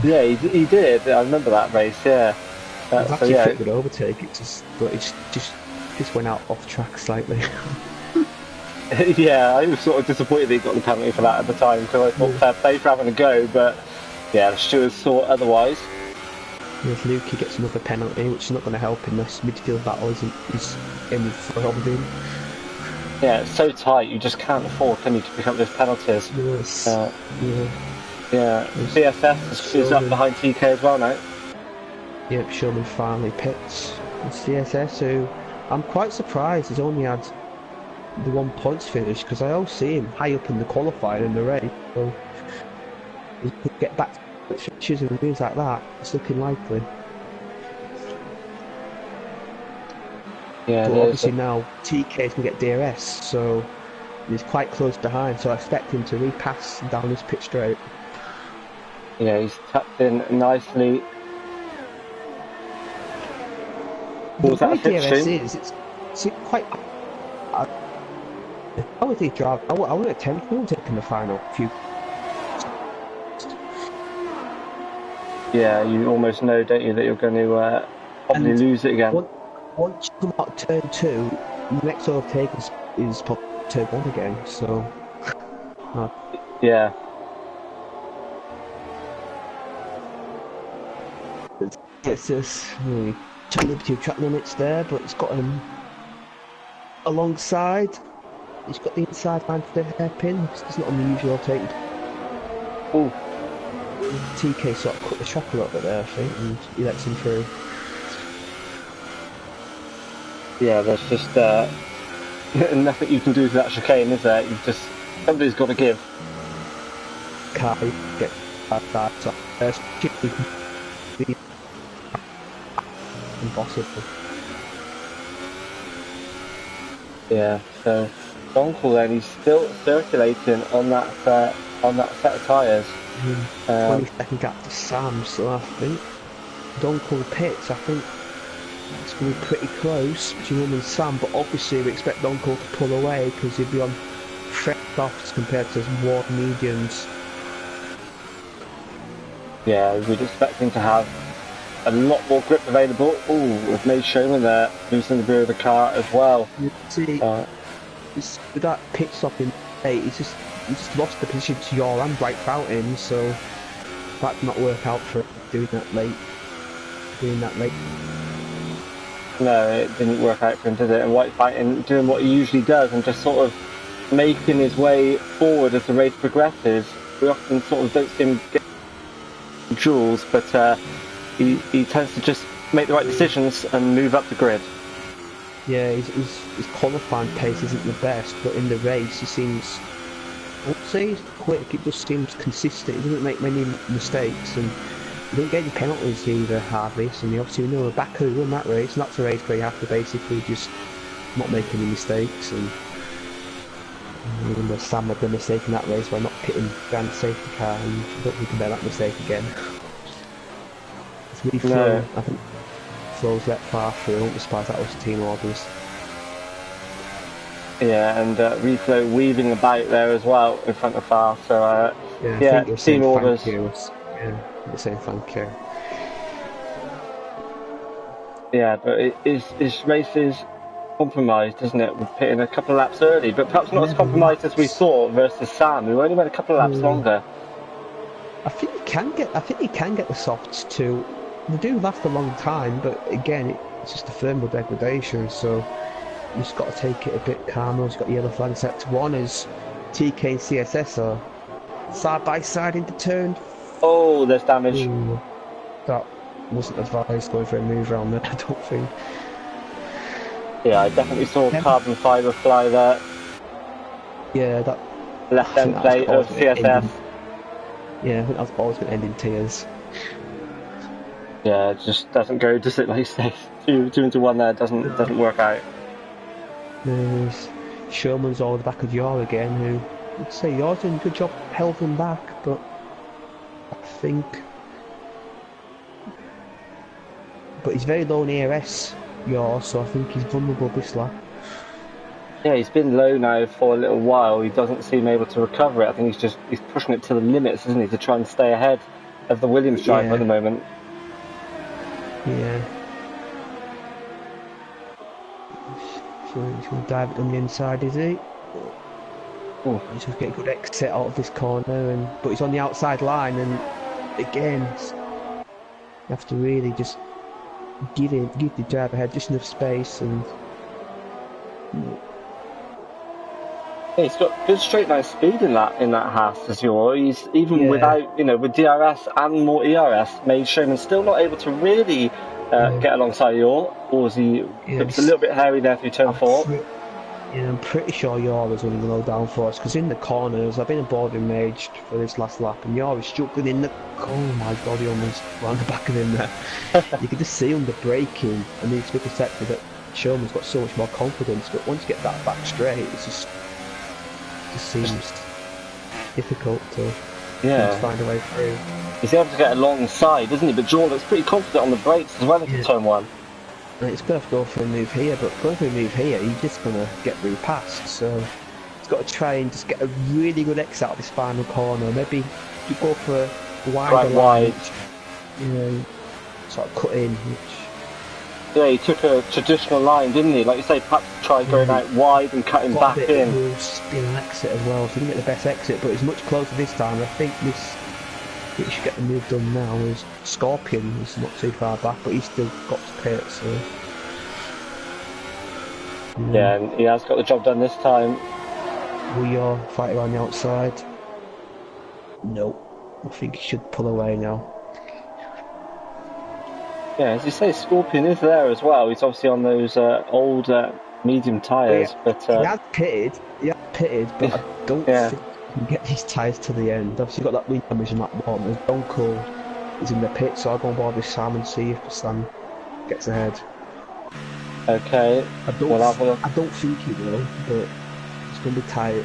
S1: Yeah, he did. I remember that race. Yeah.
S2: He's
S1: So
S2: actually
S1: yeah,
S2: pretty good overtake. But it just went out off track slightly.
S1: yeah, I was sort of disappointed that he got the penalty for that at the time because I thought fair play for having a go, but yeah, the stewards thought otherwise.
S2: If Lukey gets another penalty, which is not going to help in this midfield battle, is in front of him.
S1: Yeah, it's so tight, you just can't afford, can you, to pick up those penalties?
S2: Yes.
S1: Yeah. CSS is up behind TK as well now.
S2: Yep, Showman finally pits. And CSS, who I'm quite surprised has only had the 1 points finish, because I always see him high up in the qualifier in the race. So he could get back to finishes and things like that. It's looking likely.
S1: Yeah,
S2: but obviously now TK can get DRS, so he's quite close behind, so I expect him to repass down this pitch straight.
S1: Yeah, he's tucked in nicely.
S2: The way DRS is, it's quite... I would think drive. I would attempt to take in the final few.
S1: Yeah, you almost know, don't you, that you're going to probably lose it again.
S2: Once you come out turn 2, the next overtake is probably turn 1 again. So.
S1: Yeah.
S2: It's just two track limits there, but it's got him alongside. He's got the inside line for the hairpin. It's not unusual take.
S1: Oh.
S2: TK sort of cut the track a little bit there, I think, and he lets him through.
S1: Yeah, there's just nothing you can do to that chicane, is there? Somebody's got to give.
S2: Can't get that so impossible.
S1: Yeah, so Donkel then, he's still circulating on that set of tyres.
S2: 22nd gap to Sam, so I think Donkel pits, I think it's going to be pretty close between him and Sam, but obviously we expect Donkel to pull away because he'd be on fresh softs compared to his ward mediums.
S1: Yeah, we'd expect him to have a lot more grip available. Oh, we've made Showman there, losing the rear of the car as well.
S2: You see, with that pit stop in 8, he's just lost the position to your and right out in, so that did not work out for him doing that late.
S1: No, it didn't work out for him, did it? And White fighting, doing what he usually does and just sort of making his way forward as the race progresses. We often sort of don't see him get duels, but he tends to just make the right decisions and move up the grid.
S2: Yeah, his qualifying pace isn't the best, but in the race he seems, I won't say he's quick, it just seems consistent. He doesn't make many mistakes, and he didn't get any penalties either, hardly. So obviously we know Baku won that race, and that's a race where you have to basically just not make any mistakes. And remember Sam made the mistake in that race by not pitting behind the safety car, and I don't think he can bear that mistake again. It's really Flo, I think Flo's let far through. I won't be surprised that was team orders.
S1: Yeah, and Reflow weaving about there as well in front of Far. So yeah, team orders.
S2: Yeah, they're saying thank you.
S1: Yeah, but his race is compromised, isn't it? With pitting a couple of laps early, but perhaps not as compromised as we thought versus Sam, who only went a couple of laps longer.
S2: I think he can get the softs too. They do last a long time, but again, it's just a thermal degradation, so you just got to take it a bit calmer. He's got yellow flag set to 1 as TK and CSS are side by side into turn.
S1: Oh, there's damage.
S2: Ooh, that wasn't advised going for a move around there, I don't think.
S1: Yeah, I definitely saw carbon fibre fly there.
S2: Yeah, that
S1: left end plate of CSS.
S2: Yeah, I think that's always going to end in tears.
S1: Yeah, it just doesn't go, does it? Like you say, two into one there doesn't work out.
S2: There's Showman's all the back of Yor again, who I'd say Yor's doing a good job held him back, but I think. But he's very low in ERS, Yor, so I think he's vulnerable this lap.
S1: Yeah, he's been low now for a little while. He doesn't seem able to recover it. I think he's pushing it to the limits, isn't he, to try and stay ahead of the Williams driver at the moment.
S2: Yeah. He's going to dive it on the inside, is he?
S1: Oh.
S2: He's just getting a good exit out of this corner, but he's on the outside line, and again, you have to really just give the driver ahead just enough space, and
S1: he's got good straight line speed in that Haas as well. He's even without, with DRS and more ERS, made Showman still not able to really get alongside Yor, or is he? It was a little bit hairy there through turn 4.
S2: I'm pretty sure Yor is only going to go down for us, because in the corners, I've been aboard him raged for this last lap, and Yor is struggling in the. Oh my god, he almost ran the back of him there. You can just see him the braking, and he's been protected that Showman's got so much more confidence, but once you get that back straight, it just seems difficult to find a way through.
S1: He's able to get alongside, isn't he? But Jordan looks pretty confident on the brakes as well into turn 1.
S2: And it's going to have to go for a move here, but going for a move here, he's just going to get repassed. So he's got to try and just get a really good exit out of this final corner. Maybe you go for a wider line, sort of cut in.
S1: Yeah, he took a traditional line, didn't he? Like you say, perhaps try going out wide and cutting back in.
S2: Spin and exit as well, so he didn't get the best exit, but it's much closer this time. I think we should get the move done now. Is Scorpion is not too far back, but he's still got to pit, so.
S1: Yeah, and he has got the job done this time.
S2: We are fighting on the outside. Nope. I think he should pull away now.
S1: Yeah, as you say, Scorpion is there as well. He's obviously on those old medium tyres, but
S2: he has pitted, but I don't think he can get these tyres to the end. Obviously, got that wind damage in that bottom. There's Donko is in the pit, so I'll go on board with Sam and see if Sam gets ahead.
S1: Okay.
S2: I don't think he will, but it's going to be tight.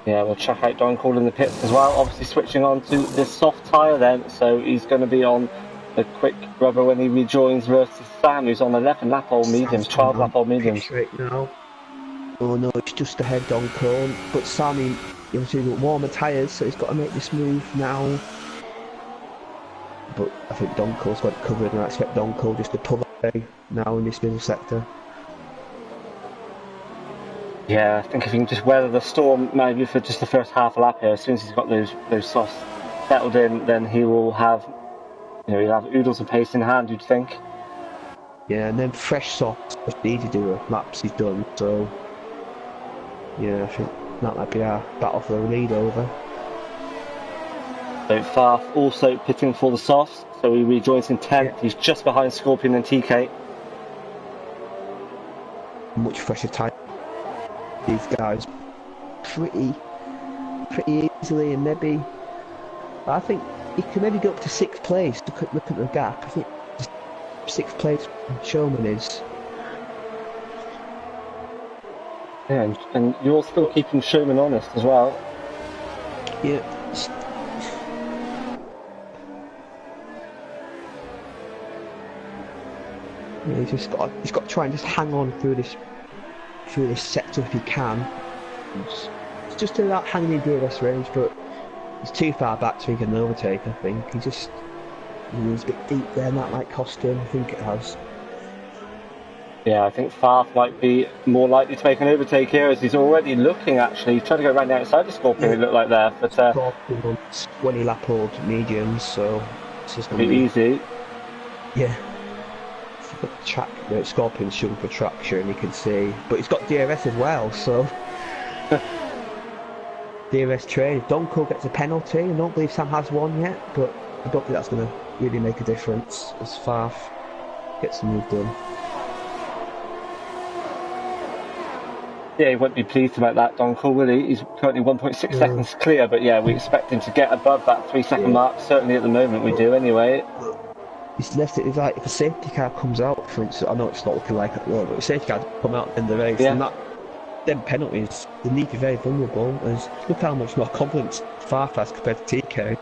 S1: Yeah, we'll check out Don Call in the pits as well. Obviously switching on to this soft tyre then, so he's going to be on a quick rubber when he rejoins versus Sam, who's on 11 lap old mediums, 12 lap old mediums.
S2: Now. Oh no, it's just ahead Don Cole, but Sam, he obviously got warmer tyres, so he's got to make this move now. But I think Don Cole's got it covered, and I expect Don Cole just to pull away now in this middle sector.
S1: Yeah, I think if he can just weather the storm maybe for just the first half a lap here, as soon as he's got those softs settled in, then he will have, he'll have oodles of pace in hand, you'd think.
S2: Yeah, and then fresh softs, easy to do laps he's done, so yeah, I think that might be our battle for the lead over.
S1: So Farf also pitting for the softs, so he rejoins in 10th, he's just behind Scorpion and TK.
S2: Much fresher tyre. These guys pretty easily, and maybe I think he could maybe go up to 6th place. Look at the gap. I think 6th place Showman is.
S1: Yeah, and you're still keeping Showman honest as well.
S2: Yeah. Yeah, he's got to try and just hang on through this sector if he can. It's just about hanging in DRS range, but he's too far back to make an overtake. I think he's a bit deep there, and that might cost him. I think it has.
S1: Yeah, I think Farf might be more likely to make an overtake here, as he's already looking. Actually, he's trying to go around the outside of Scorpion. It looked like there, but
S2: Scorpion on 20 lap old mediums, so it's just
S1: going to be easy.
S2: Yeah. Track, Scorpion's shooting for traction, you can see, but he's got DRS as well, so DRS trade. Donko gets a penalty. I don't believe Sam has one yet, but I don't think that's going to really make a difference as Farf gets the move done.
S1: Yeah, he won't be pleased about that, Donko, will he? He's currently 1.6 seconds clear, but yeah, we expect him to get above that 3-second mark. Certainly at the moment we do anyway.
S2: He's left it, like if a safety car comes out, for instance, I know it's not looking like it, but if a safety car come out in the race, and them penalties, they need to be very vulnerable. As look how much more confidence Farf has compared to TK.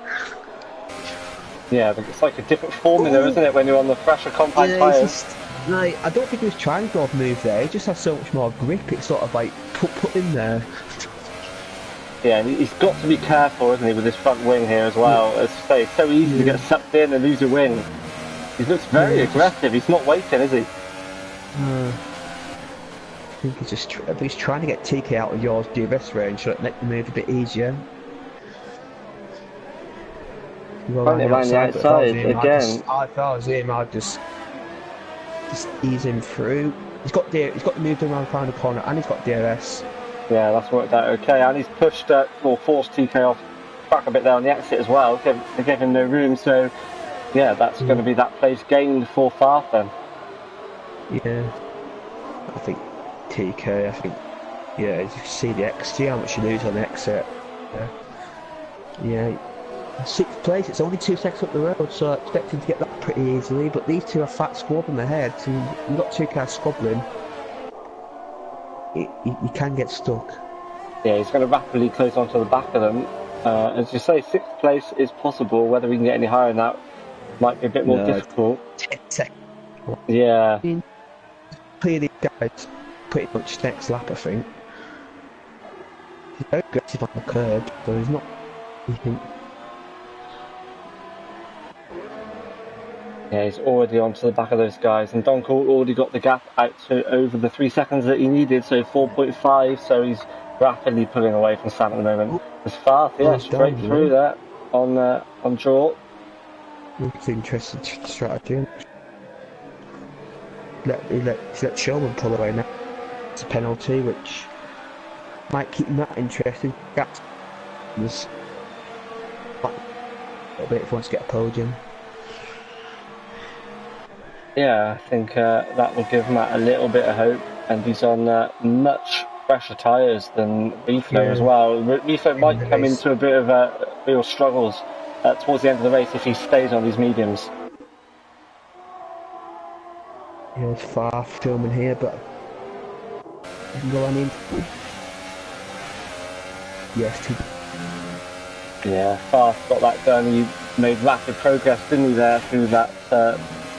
S1: Yeah, but it's like a different formula, isn't it, when you're on the fresher compact tyres?
S2: Like, I don't think he was trying to go off move there. He just has so much more grip. It's sort of like put in there.
S1: Yeah, and he's got to be careful, isn't he, with his front wing here as well. As I say, it's so easy to get sucked in and lose your wing. He looks very aggressive. He's not waiting, is he?
S2: I think he's trying to get TK out of yours DRS range so it make the move a bit easier.
S1: Running around the outside again.
S2: If I was him, I'd just ease him through. He's got the move around the final corner, and he's got DRS.
S1: Yeah, that's worked out okay, and he's pushed or forced TK off back a bit there on the exit as well. They gave him no room, so yeah, that's going to be that place gained for Farth then.
S2: Yeah, I think TK. I think as you can see the XT, how much you lose on the exit. Yeah. 6th place, it's only 2 seconds up the road, so I expect him to get that pretty easily, but these two are fat squabbling ahead, so you've got 2 cars squabbling. You can get stuck. Yeah,
S1: he's going to rapidly close onto the back of them. As you say, 6th place is possible. Whether we can get any higher than that might be a bit more difficult.
S2: 10 seconds.
S1: Yeah.
S2: Clear these guys pretty much next lap, I think. He's very aggressive on the curb, so he's not...
S1: Yeah, he's already onto the back of those guys, and Donkel already got the gap out to over the 3 seconds that he needed, so 4.5, so he's rapidly pulling away from Sam at the moment. It's Farth, straight through there on draw.
S2: It's an interesting strategy. Let Showman pull away now. It's a penalty, which might keep him that interesting. Gaps was a little bit if he wants to get a podium.
S1: Yeah, I think that will give Matt a little bit of hope, and he's on much fresher tyres than Rifo as well. Rifo might come into a bit of real struggles towards the end of the race if he stays on these mediums.
S2: Yeah, it's far filming here, but you can go on in. Yes,
S1: yeah, Farth got that done. He made rapid progress, didn't he, there through that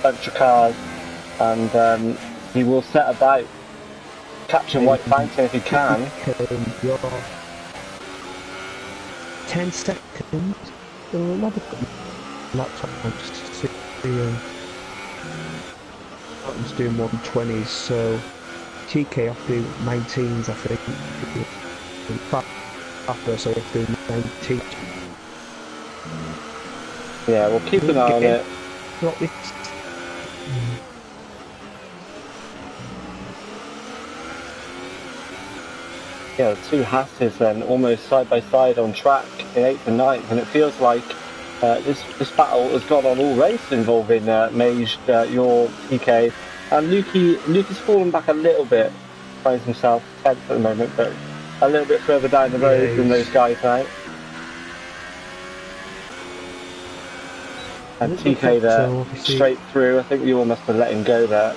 S1: bunch of cars, and he will set about capturing White Fountain if he can.
S2: 10 seconds. Another laptop. Fountain's doing more than 20s, so TK off to 19s, I think. After, so off to 19.
S1: Yeah, we'll keep an eye on it. Yeah, the two Hasses then almost side by side on track in 8th and 9th, and it feels like this battle has gone on all race involving Mage, your TK, and Lukey's fallen back a little bit, finds himself 10th at the moment, but a little bit further down the road than those guys now. And TK there, straight through. I think you all must have let him go there.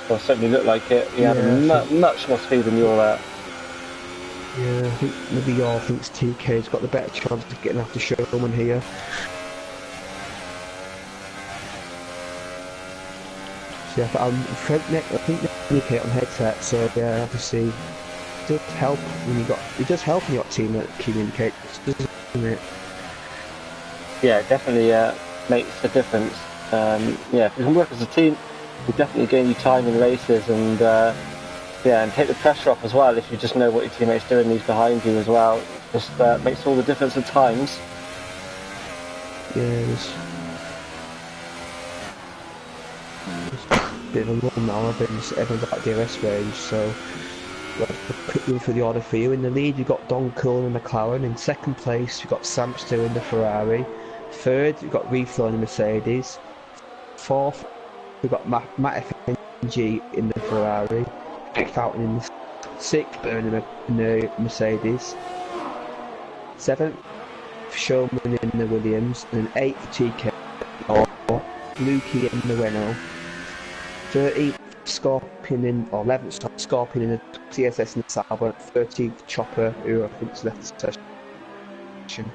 S1: Well, certainly looked like it. He had much more speed than you're there.
S2: Yeah, I think maybe y'all thinks TK's got the better chance of getting after Showman here. So yeah, I think TK on headset, so yeah, obviously it does help when you got team that communicates, doesn't it?
S1: Yeah, it definitely makes a difference. Yeah, if we can work as a team, we definitely gain you time in races, and and take the pressure off as well. If you just know what your teammate's doing, he's behind you as well. Just makes all the difference at times.
S2: Yeah, there's a bit of a run now. Everyone's got DRS range, so let's quick run through the order for you. In the lead, you've got Don Cool in the McLaren. In 2nd place, you've got Sam Still in the Ferrari. 3rd, you've got Reflow in the Mercedes. 4th, we've got Matt FNG in the Ferrari. Fountain in the 6th, Burn in the Mercedes. 7th, Showman in the Williams. And 8th, TK or Lukey in the Renault. 13th, Scorpion in, or 11th, Scorpion in the CSS and the Sauber. 13th, Chopper, who I think's left the session.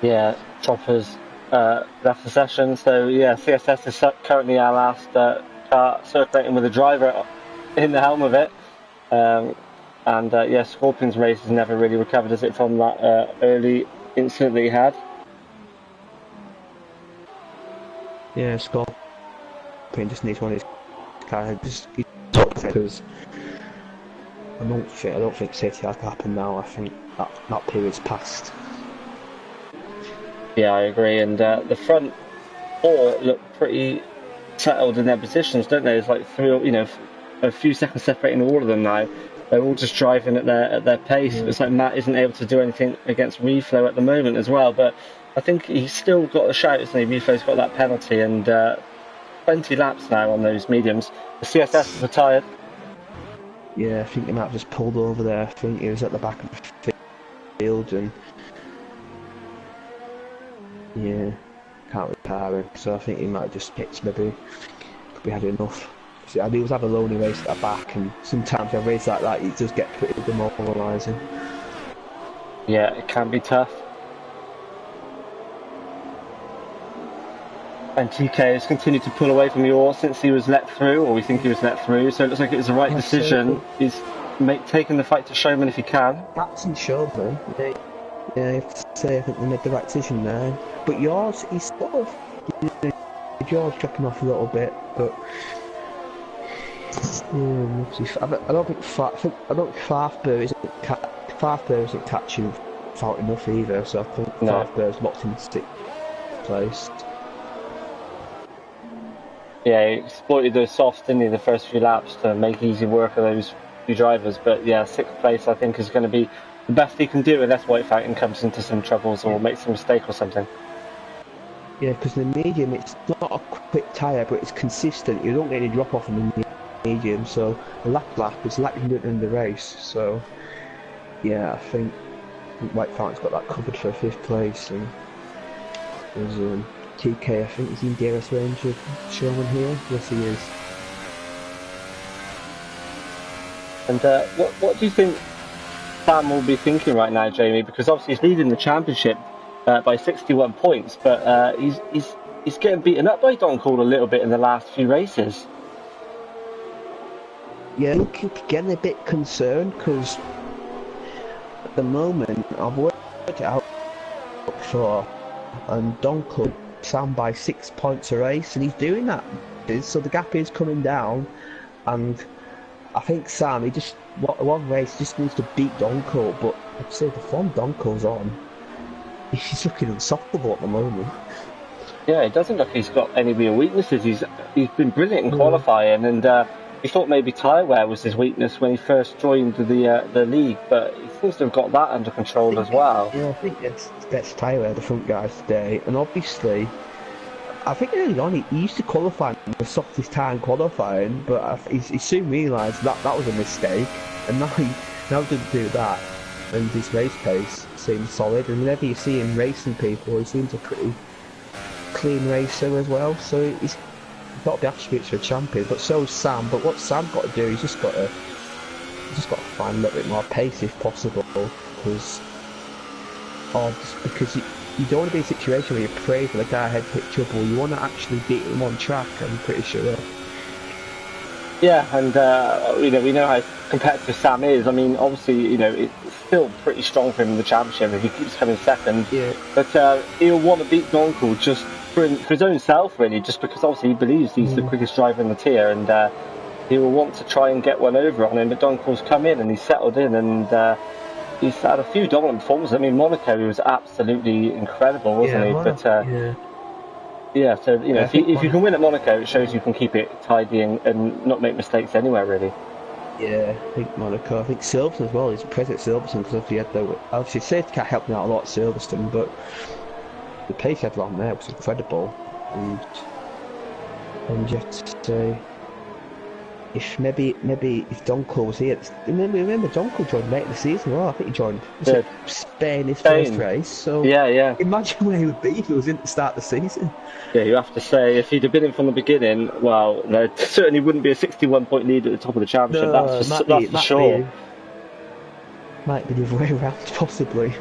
S1: Yeah, Chopper's left the session, so yeah, CSS is currently our last car circulating with a driver in the helm of it. Yeah, Scorpion's race has never really recovered, has it, from that early incident that he had?
S2: Yeah, Scorpion just needs one of his kind of just because I don't think safety has to happen now. I think that period's passed.
S1: Yeah, I agree. And the front four look pretty settled in their positions, don't they? There's like a few seconds separating all of them now. They're all just driving at their pace. Yeah. It's like Matt isn't able to do anything against Reflow at the moment as well, but I think he's still got a shout, isn't he? Reflow's got that penalty and 20 laps now on those mediums. The CSS is retired.
S2: Yeah, I think he might have just pulled over there. I think he was at the back of the field and yeah, can't repair him. So I think he might have just pitched maybe. We had enough. See, I do have a lonely race at the back, and sometimes a race like that, it does get pretty demoralising.
S1: Yeah, it can be tough. And TK has continued to pull away from Yor since he was let through, or we think he was let through, so it looks like it was the right decision. He's taking the fight to Showman if he can.
S2: That's in Showman. Yeah, I have to say, I think they made the right decision there. But yours, he's sort of... Yours dropping off a little bit, but... I don't think Farfber isn't catching fault enough either, so I think Farfber's locked in 6th place.
S1: Yeah, he exploited those softs, didn't he, the first few laps to make easy work of those few drivers, but yeah, 6th place I think is going to be the best he can do unless White Fountain comes into some troubles or makes a mistake or something.
S2: Yeah, because the medium, it's not a quick tyre, but it's consistent. You don't get any drop off in the medium, so a lap is like you do it in the race. So yeah, I think White Fountain's got that covered for 5th place, and there's TK, I think he's in DRS range of Showman here. Yes, he is.
S1: And what do you think Sam will be thinking right now, Jamie? Because obviously he's leading the championship by 61 points, but he's getting beaten up by Donkall a little bit in the last few races.
S2: Yeah, I'm getting a bit concerned because at the moment I've worked it out before, and Donkall Sam by 6 points a race, and he's doing that. So the gap is coming down, and I think Sam, he just one race just needs to beat Donkall. But I'd say the form Donkall's on, he's looking unstoppable at the moment.
S1: Yeah, it doesn't look he's got any real weaknesses. He's been brilliant in qualifying, and he thought maybe tyre wear was his weakness when he first joined the league, but he seems to have got that under control as well.
S2: Yeah, I think that's tyre wear, the front guys today, and obviously, I think early on he used to qualify the softest tyre in qualifying, but he soon realised that was a mistake, and now he doesn't do that, and his race pace seems solid, and whenever you see him racing people, he seems a pretty clean racer as well, so he's got the attributes for a champion, but so is Sam. But what Sam's got to do, he's just got to find a little bit more pace if possible, because you don't want to be in a situation where you pray for the guy ahead to hit trouble. You want to actually beat him on track, I'm pretty sure. Yeah, and
S1: we know how competitive Sam is. I mean, obviously, it's still pretty strong for him in the championship if he keeps coming second.
S2: Yeah.
S1: But he'll want to beat Donkall just for his own self, really, just because obviously he believes he's the quickest driver in the tier, and he will want to try and get one over on him. But Donkall's come in and he's settled in, and he's had a few dominant performances. I mean, Monaco, he was absolutely incredible, wasn't he? But yeah, so if you can win at Monaco, it shows you can keep it tidy and not make mistakes anywhere, really.
S2: Yeah, I think Monaco. I think Silverstone as well. He's present at Silverstone because obviously safety car helped him out a lot at Silverstone, but the pace he had around there was incredible. And you have to say, if maybe if Donkall was here, remember Donkall joined late in the season. Well, I think he joined Spain his first race. So
S1: yeah.
S2: Imagine where he would be if he was in to start the season.
S1: Yeah, you have to say if he'd have been in from the beginning, well, there certainly wouldn't be a 61-point lead at the top of the championship.
S2: No,
S1: that's for sure.
S2: Might be the other way around, possibly.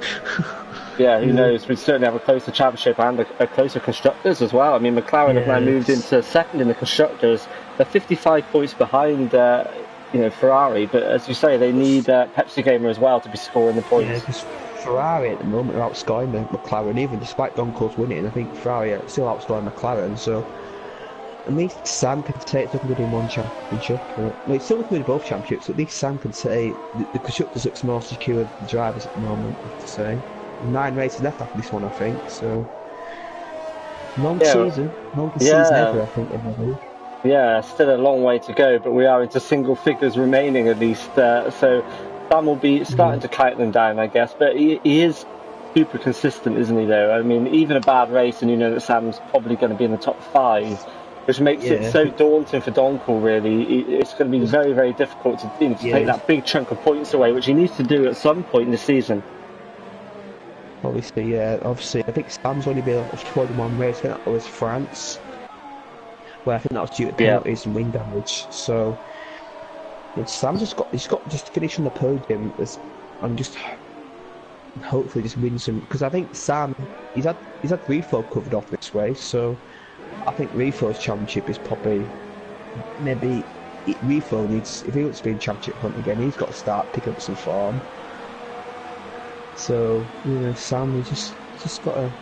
S1: Yeah, who knows? We'd certainly have a closer championship and a closer constructors as well. I mean, McLaren have now moved into second in the constructors. They're 55 points behind, Ferrari. But as you say, they need Pepsi Gamer as well to be scoring the points.
S2: Yeah, because Ferrari at the moment are outscoring McLaren, even despite Donkall's winning. I think Ferrari are still outscoring McLaren. So At least Sam can say it's looking good in one championship. Well, it's still looking good in both championships, at least Sam can say the constructors looks more secure than the drivers at the moment, I have to say. 9 races left after this one, I think, so... Longest season ever, I think, in the league.
S1: Yeah, still a long way to go, but we are into single figures remaining at least, so Sam will be starting to count them down, I guess, but he is super consistent, isn't he, though? I mean, even a bad race and you know that Sam's probably going to be in the top 5, which makes it so daunting for Donkor, really. It's going to be very, very difficult to take that big chunk of points away, which he needs to do at some point in the season.
S2: Obviously, I think Sam's only been able to one race, I think that was France, where I think that was due to penalties and wing damage, so Sam's he's got just to finish on the podium and just hopefully just win some, because I think Sam, he's had Refo covered off this race, so I think Refo's championship is probably, maybe Refo needs, if he wants to be in championship hunt again, he's got to start picking up some form. So, you know, Sam, you just gotta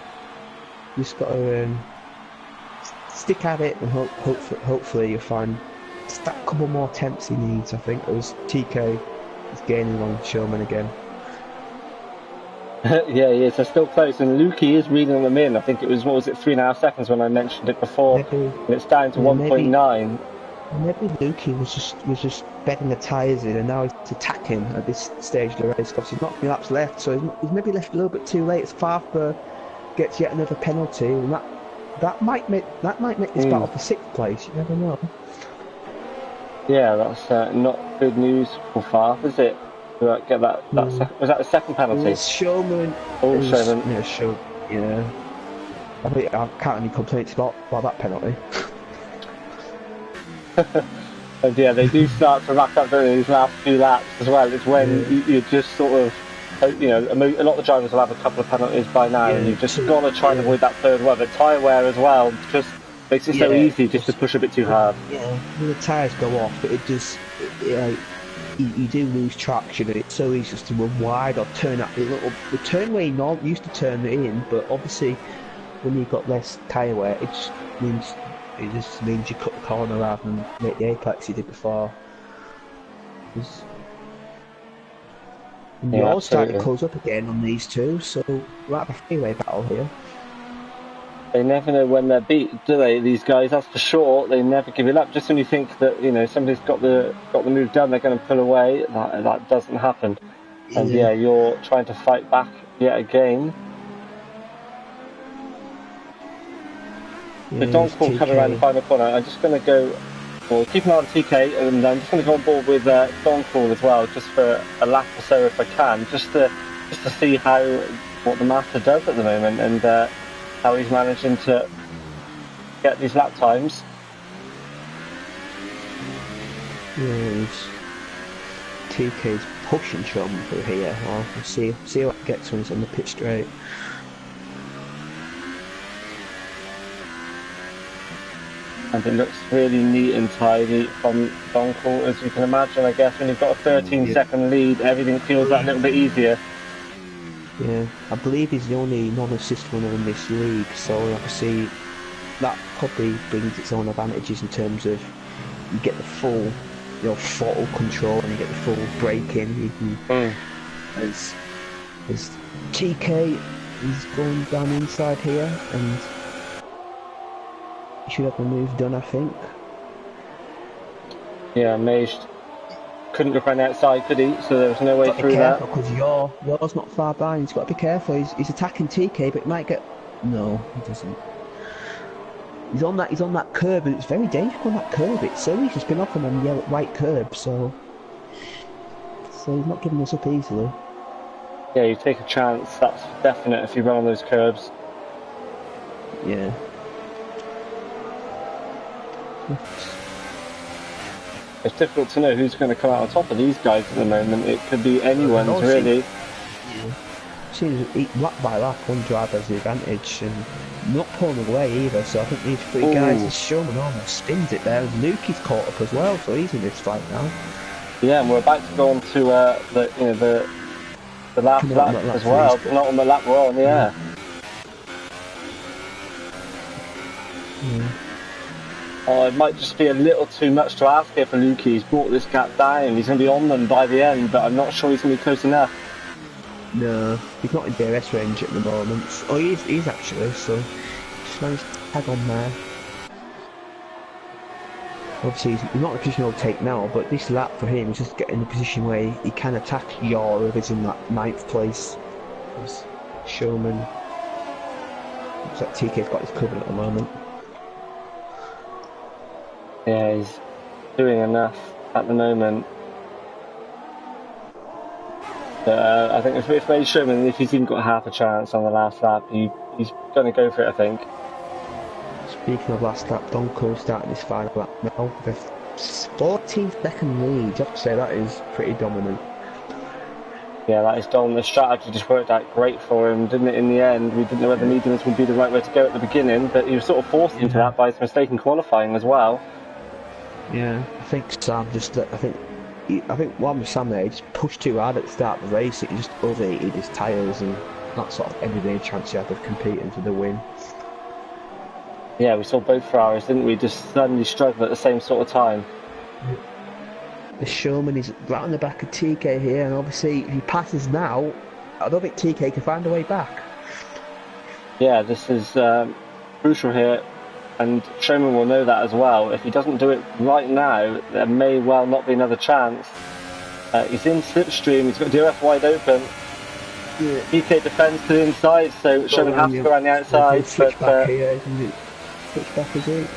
S2: stick at it, and hopefully you'll find just that couple more attempts he needs. I think as TK is gaining on Showman again.
S1: Yeah, he is. They're still close, and Lukey is reading them in. I think it was, what was it, 3.5 seconds when I mentioned it before, and it's down to 1.9.
S2: Maybe Lukey was just betting the tyres in, and now he's attacking at this stage of the race because he's not 3 laps left, so he's maybe left a little bit too late. As Farfber gets yet another penalty, and that might make this battle for 6th place. You never know.
S1: Yeah, that's not good news for Farf, is it? Get that was that the second penalty?
S2: It's Showman.
S1: Showman.
S2: Yeah. I think I can't any complaints about that penalty.
S1: And yeah, they do start to rack up these last few laps as well. It's when you just sort of, you know, a lot of the drivers will have a couple of penalties by now, and you've just got to try and avoid that third one. But tyre wear as well just makes it so easy just to push a bit too hard.
S2: Yeah, when the tyres go off, but it just, you do lose traction, and it's so easy just to run wide or turn up the turn where you used to turn it in, but obviously when you've got less tyre wear, it just means you cut the corner rather than make the apex you did before. And you're all starting to close up again on these two, so we'll have a freeway battle here.
S1: They never know when they're beat, do they? These guys, that's for sure. They never give it up. Just when you think that, you know, somebody's got the move done, they're going to pull away. That doesn't happen. And yeah, you're trying to fight back yet again. The Donkor coming around the final corner. I'm just going to go. Well, keep an eye on TK, and I'm just going to go on board with Donkor as well, just for a lap or so if I can, just to see what the master does at the moment, and how he's managing to get these lap times.
S2: Yes. TK's pushing Showman through here. Well, we'll see what gets when he's on the pit straight.
S1: And it looks really neat and tidy from Donkor, as you can imagine. I guess when you've got a 13-second lead, everything feels that little bit easier.
S2: Yeah, I believe he's the only non-assist runner in this league, so obviously that probably brings its own advantages in terms of you get the full, throttle control, and you get the full braking. You can, as TK is going down inside here, and he should have the move done, I think.
S1: Yeah, Mage couldn't look around the outside, could he? So there was no way through that.
S2: Because yours not far behind. He's got to be careful. He's attacking TK, but it might get. No, he doesn't. He's on that curb, and it's very dangerous on that curb. It's so easy to spin off on them yellow white curb. So he's not giving us up easily.
S1: Yeah, you take a chance. That's definite if you run on those curbs.
S2: Yeah.
S1: It's difficult to know who's going to come out on top of these guys at the moment. It could be anyone's, really.
S2: Seems lap by lap, one driver has the advantage, and not pulling away either. So I think these 3 guys, the Showman almost spins it there. And Lukey's caught up as well, so he's in this fight now. Yeah,
S1: and we're about to go on to the last lap as well. Not on the lap we're on, Oh, it might just be a little too much to ask here for Luki. He's brought this gap down. He's going to be on them by the end, but I'm not sure he's going to be close enough.
S2: No, he's not in DRS range at the moment. Oh, he's actually, so just managed to tag on there. Obviously, he's not in a position to take now, but this lap for him is just getting in a position where he can attack Yor if he's in that 9th place. There's Showman. Looks like TK's got his cover at the moment.
S1: Yeah, he's doing enough at the moment. I think if Ray Sherman, if he's even got half a chance on the last lap, he's going to go for it, I think.
S2: Speaking of last lap, Donko starting his final lap now with a 14-second lead. You have to say that is pretty dominant.
S1: Yeah, that is dominant. The strategy just worked out great for him, didn't it, in the end? We didn't know whether mediums would be the right way to go at the beginning, but he was sort of forced into that by his mistake in qualifying as well.
S2: Yeah, I think Sam just, I think one with Sam there, he just pushed too hard at the start of the race. He just overheated his tyres, and that sort of everyday chance he had of competing for the win.
S1: Yeah, we saw both Ferraris, didn't we? Just suddenly struggle at the same sort of time.
S2: The Showman is right on the back of TK here, and obviously if he passes now, I don't think TK can find a way back.
S1: Yeah, this is crucial here, and Showman will know that as well. If he doesn't do it right now, there may well not be another chance. He's in slipstream, he's got DRS wide open. Yeah. TK defends to the inside, so Showman has to go around the outside.
S2: Switch back here, isn't it? Switch back, is it?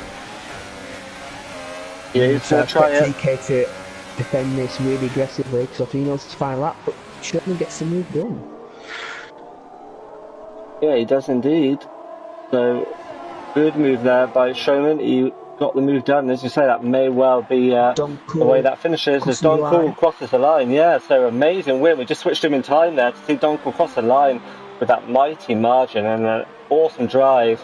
S1: Yeah, he's going to try it.
S2: TK to defend this really aggressively, because I think he knows it's final lap, but Showman gets the move done.
S1: Yeah, he does indeed. So, good move there by Showman. He got the move done. As you say, that may well be the way that finishes. As Donko crosses the line. Yeah, so amazing win. We just switched him in time there to see Donko cross the line with that mighty margin and an awesome drive.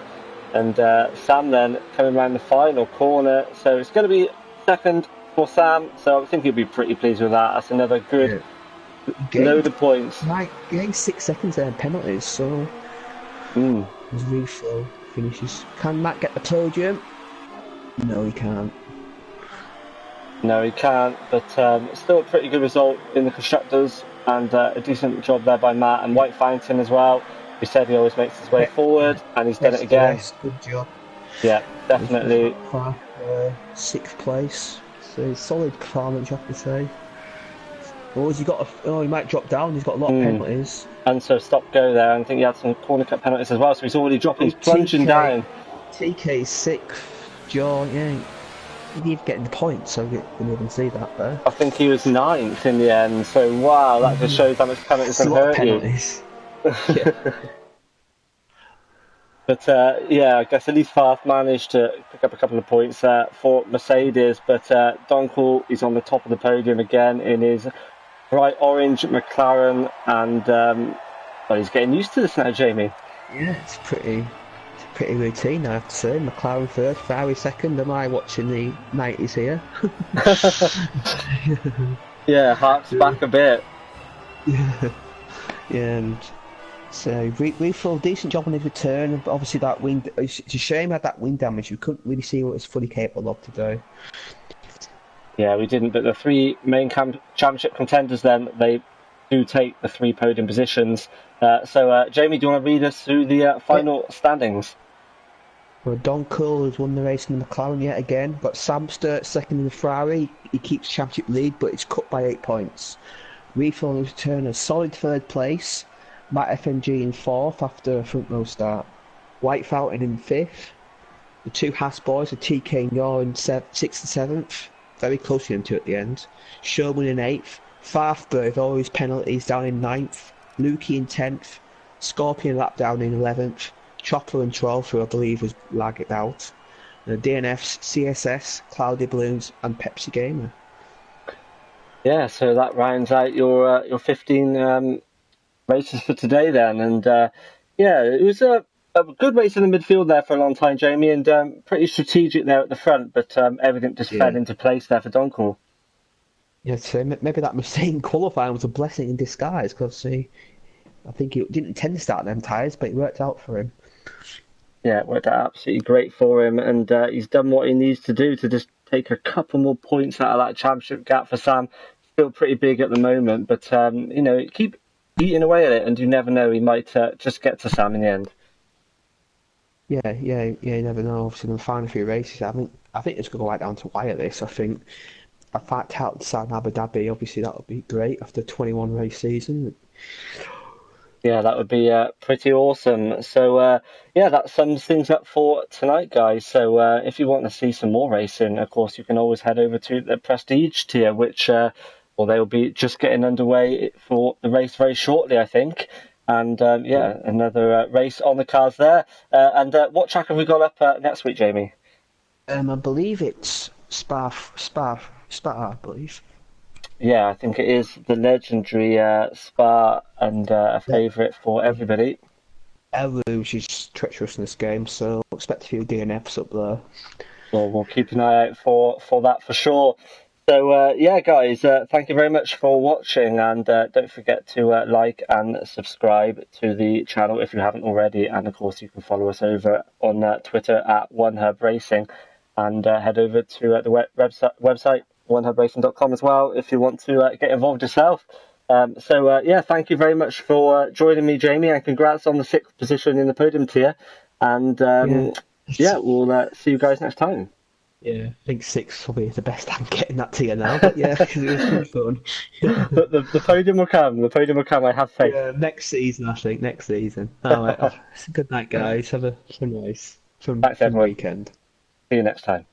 S1: And Sam then coming around the final corner. So it's going to be second for Sam. So I think he'll be pretty pleased with that. That's another good load of points.
S2: Right, getting 6 seconds there in penalties, so his refill finishes. Can Matt get the podium? No, he can't.
S1: No, he can't, but still a pretty good result in the Constructors, and a decent job there by Matt, and White Fountain as well. He said he always makes his way forward, and he's done it again.
S2: Good job.
S1: Yeah, definitely.
S2: 6th place, so solid performance, you have to say. Or has he got he might drop down, he's got a lot of penalties. And so
S1: stop go there, and I think he had some corner cut penalties as well, so he's already dropping, he's plunging down.
S2: TK's 6th, John, yeah. He's getting the points, so we didn't even see that there.
S1: I think he was 9th in the end, so wow, that just shows how much penalties can hurt you.
S2: Yeah.
S1: But yeah, I guess at least Farth managed to pick up a couple of points for Mercedes, but Donko is on the top of the podium again in his bright orange McLaren, and well, he's getting used to this now, Jamie.
S2: Yeah, it's pretty routine, I have to say. McLaren first, Ferrari second. Am I watching the 90s here?
S1: Yeah, harks back a bit.
S2: Yeah, and so Refill, decent job on his return. But obviously that wind, it's a shame he had that wind damage. You couldn't really see what it's fully capable of today.
S1: Yeah, we didn't. But the 3 main championship contenders, then they do take the 3 podium positions. So Jamie, do you want to read us through the final standings?
S2: Well, Don Cole has won the race in the McLaren yet again. Got Sam Sturt second in the Ferrari. He keeps championship lead, but it's cut by 8 points. Refill on his return a solid 3rd place. Matt FMG in 4th after a front row start. White Fountain in 5th. The 2 Haas boys are TK and Yor in 6th and 7th. Very close to them 2 at the end. Sherman in 8th. Farfbird with all his penalties down in 9th. Lukey in 10th. Scorpion lap down in 11th. Chopper and 12th, who I believe was lagged out. The DNFs, CSS, Cloudy Balloons and Pepsi Gamer. Yeah,
S1: so that rounds out your 15 races for today then. And yeah, it was a good race in the midfield there for a long time, Jamie, and pretty strategic there at the front, but everything just fell into place there for Donko.
S2: Yeah, so maybe that mistake in qualifying was a blessing in disguise, because I think he didn't intend to start them tyres, but it worked out for him.
S1: Yeah, it worked out absolutely great for him, and he's done what he needs to do to just take a couple more points out of that championship gap for Sam. Still pretty big at the moment, but keep eating away at it, and you never know, he might just get to Sam in the end.
S2: Yeah. You never know. Obviously, in the final few races, I think it's going to go right down to wire this. I think a fact out Sam Abu Dhabi, obviously that would be great after a 21 race season.
S1: Yeah, that would be pretty awesome. So, that sums things up for tonight, guys. So, if you want to see some more racing, of course, you can always head over to the Prestige tier, which, they'll be just getting underway for the race very shortly, I think. And, another race on the cards there. And what track have we got up next week, Jamie?
S2: I believe it's Spa, I believe.
S1: Yeah, I think it is the legendary Spa, and a favourite for everybody.
S2: She's treacherous in this game, so expect a few DNFs up there.
S1: Well, we'll keep an eye out for that for sure. So, guys, thank you very much for watching, and don't forget to like and subscribe to the channel if you haven't already. And, of course, you can follow us over on Twitter at OneHub Racing, and head over to the website, onehubracing.com as well, if you want to get involved yourself. Thank you very much for joining me, Jamie, and congrats on the 6th position in the podium tier. And, we'll see you guys next time.
S2: Yeah, I think 6 will be the best I'm getting that tier now, but yeah, it was good fun.
S1: the podium will come. The podium will come. I have faith.
S2: Yeah, next season, I think. Next season. All right. Good night, guys. Have a nice fun weekend.
S1: See you next time.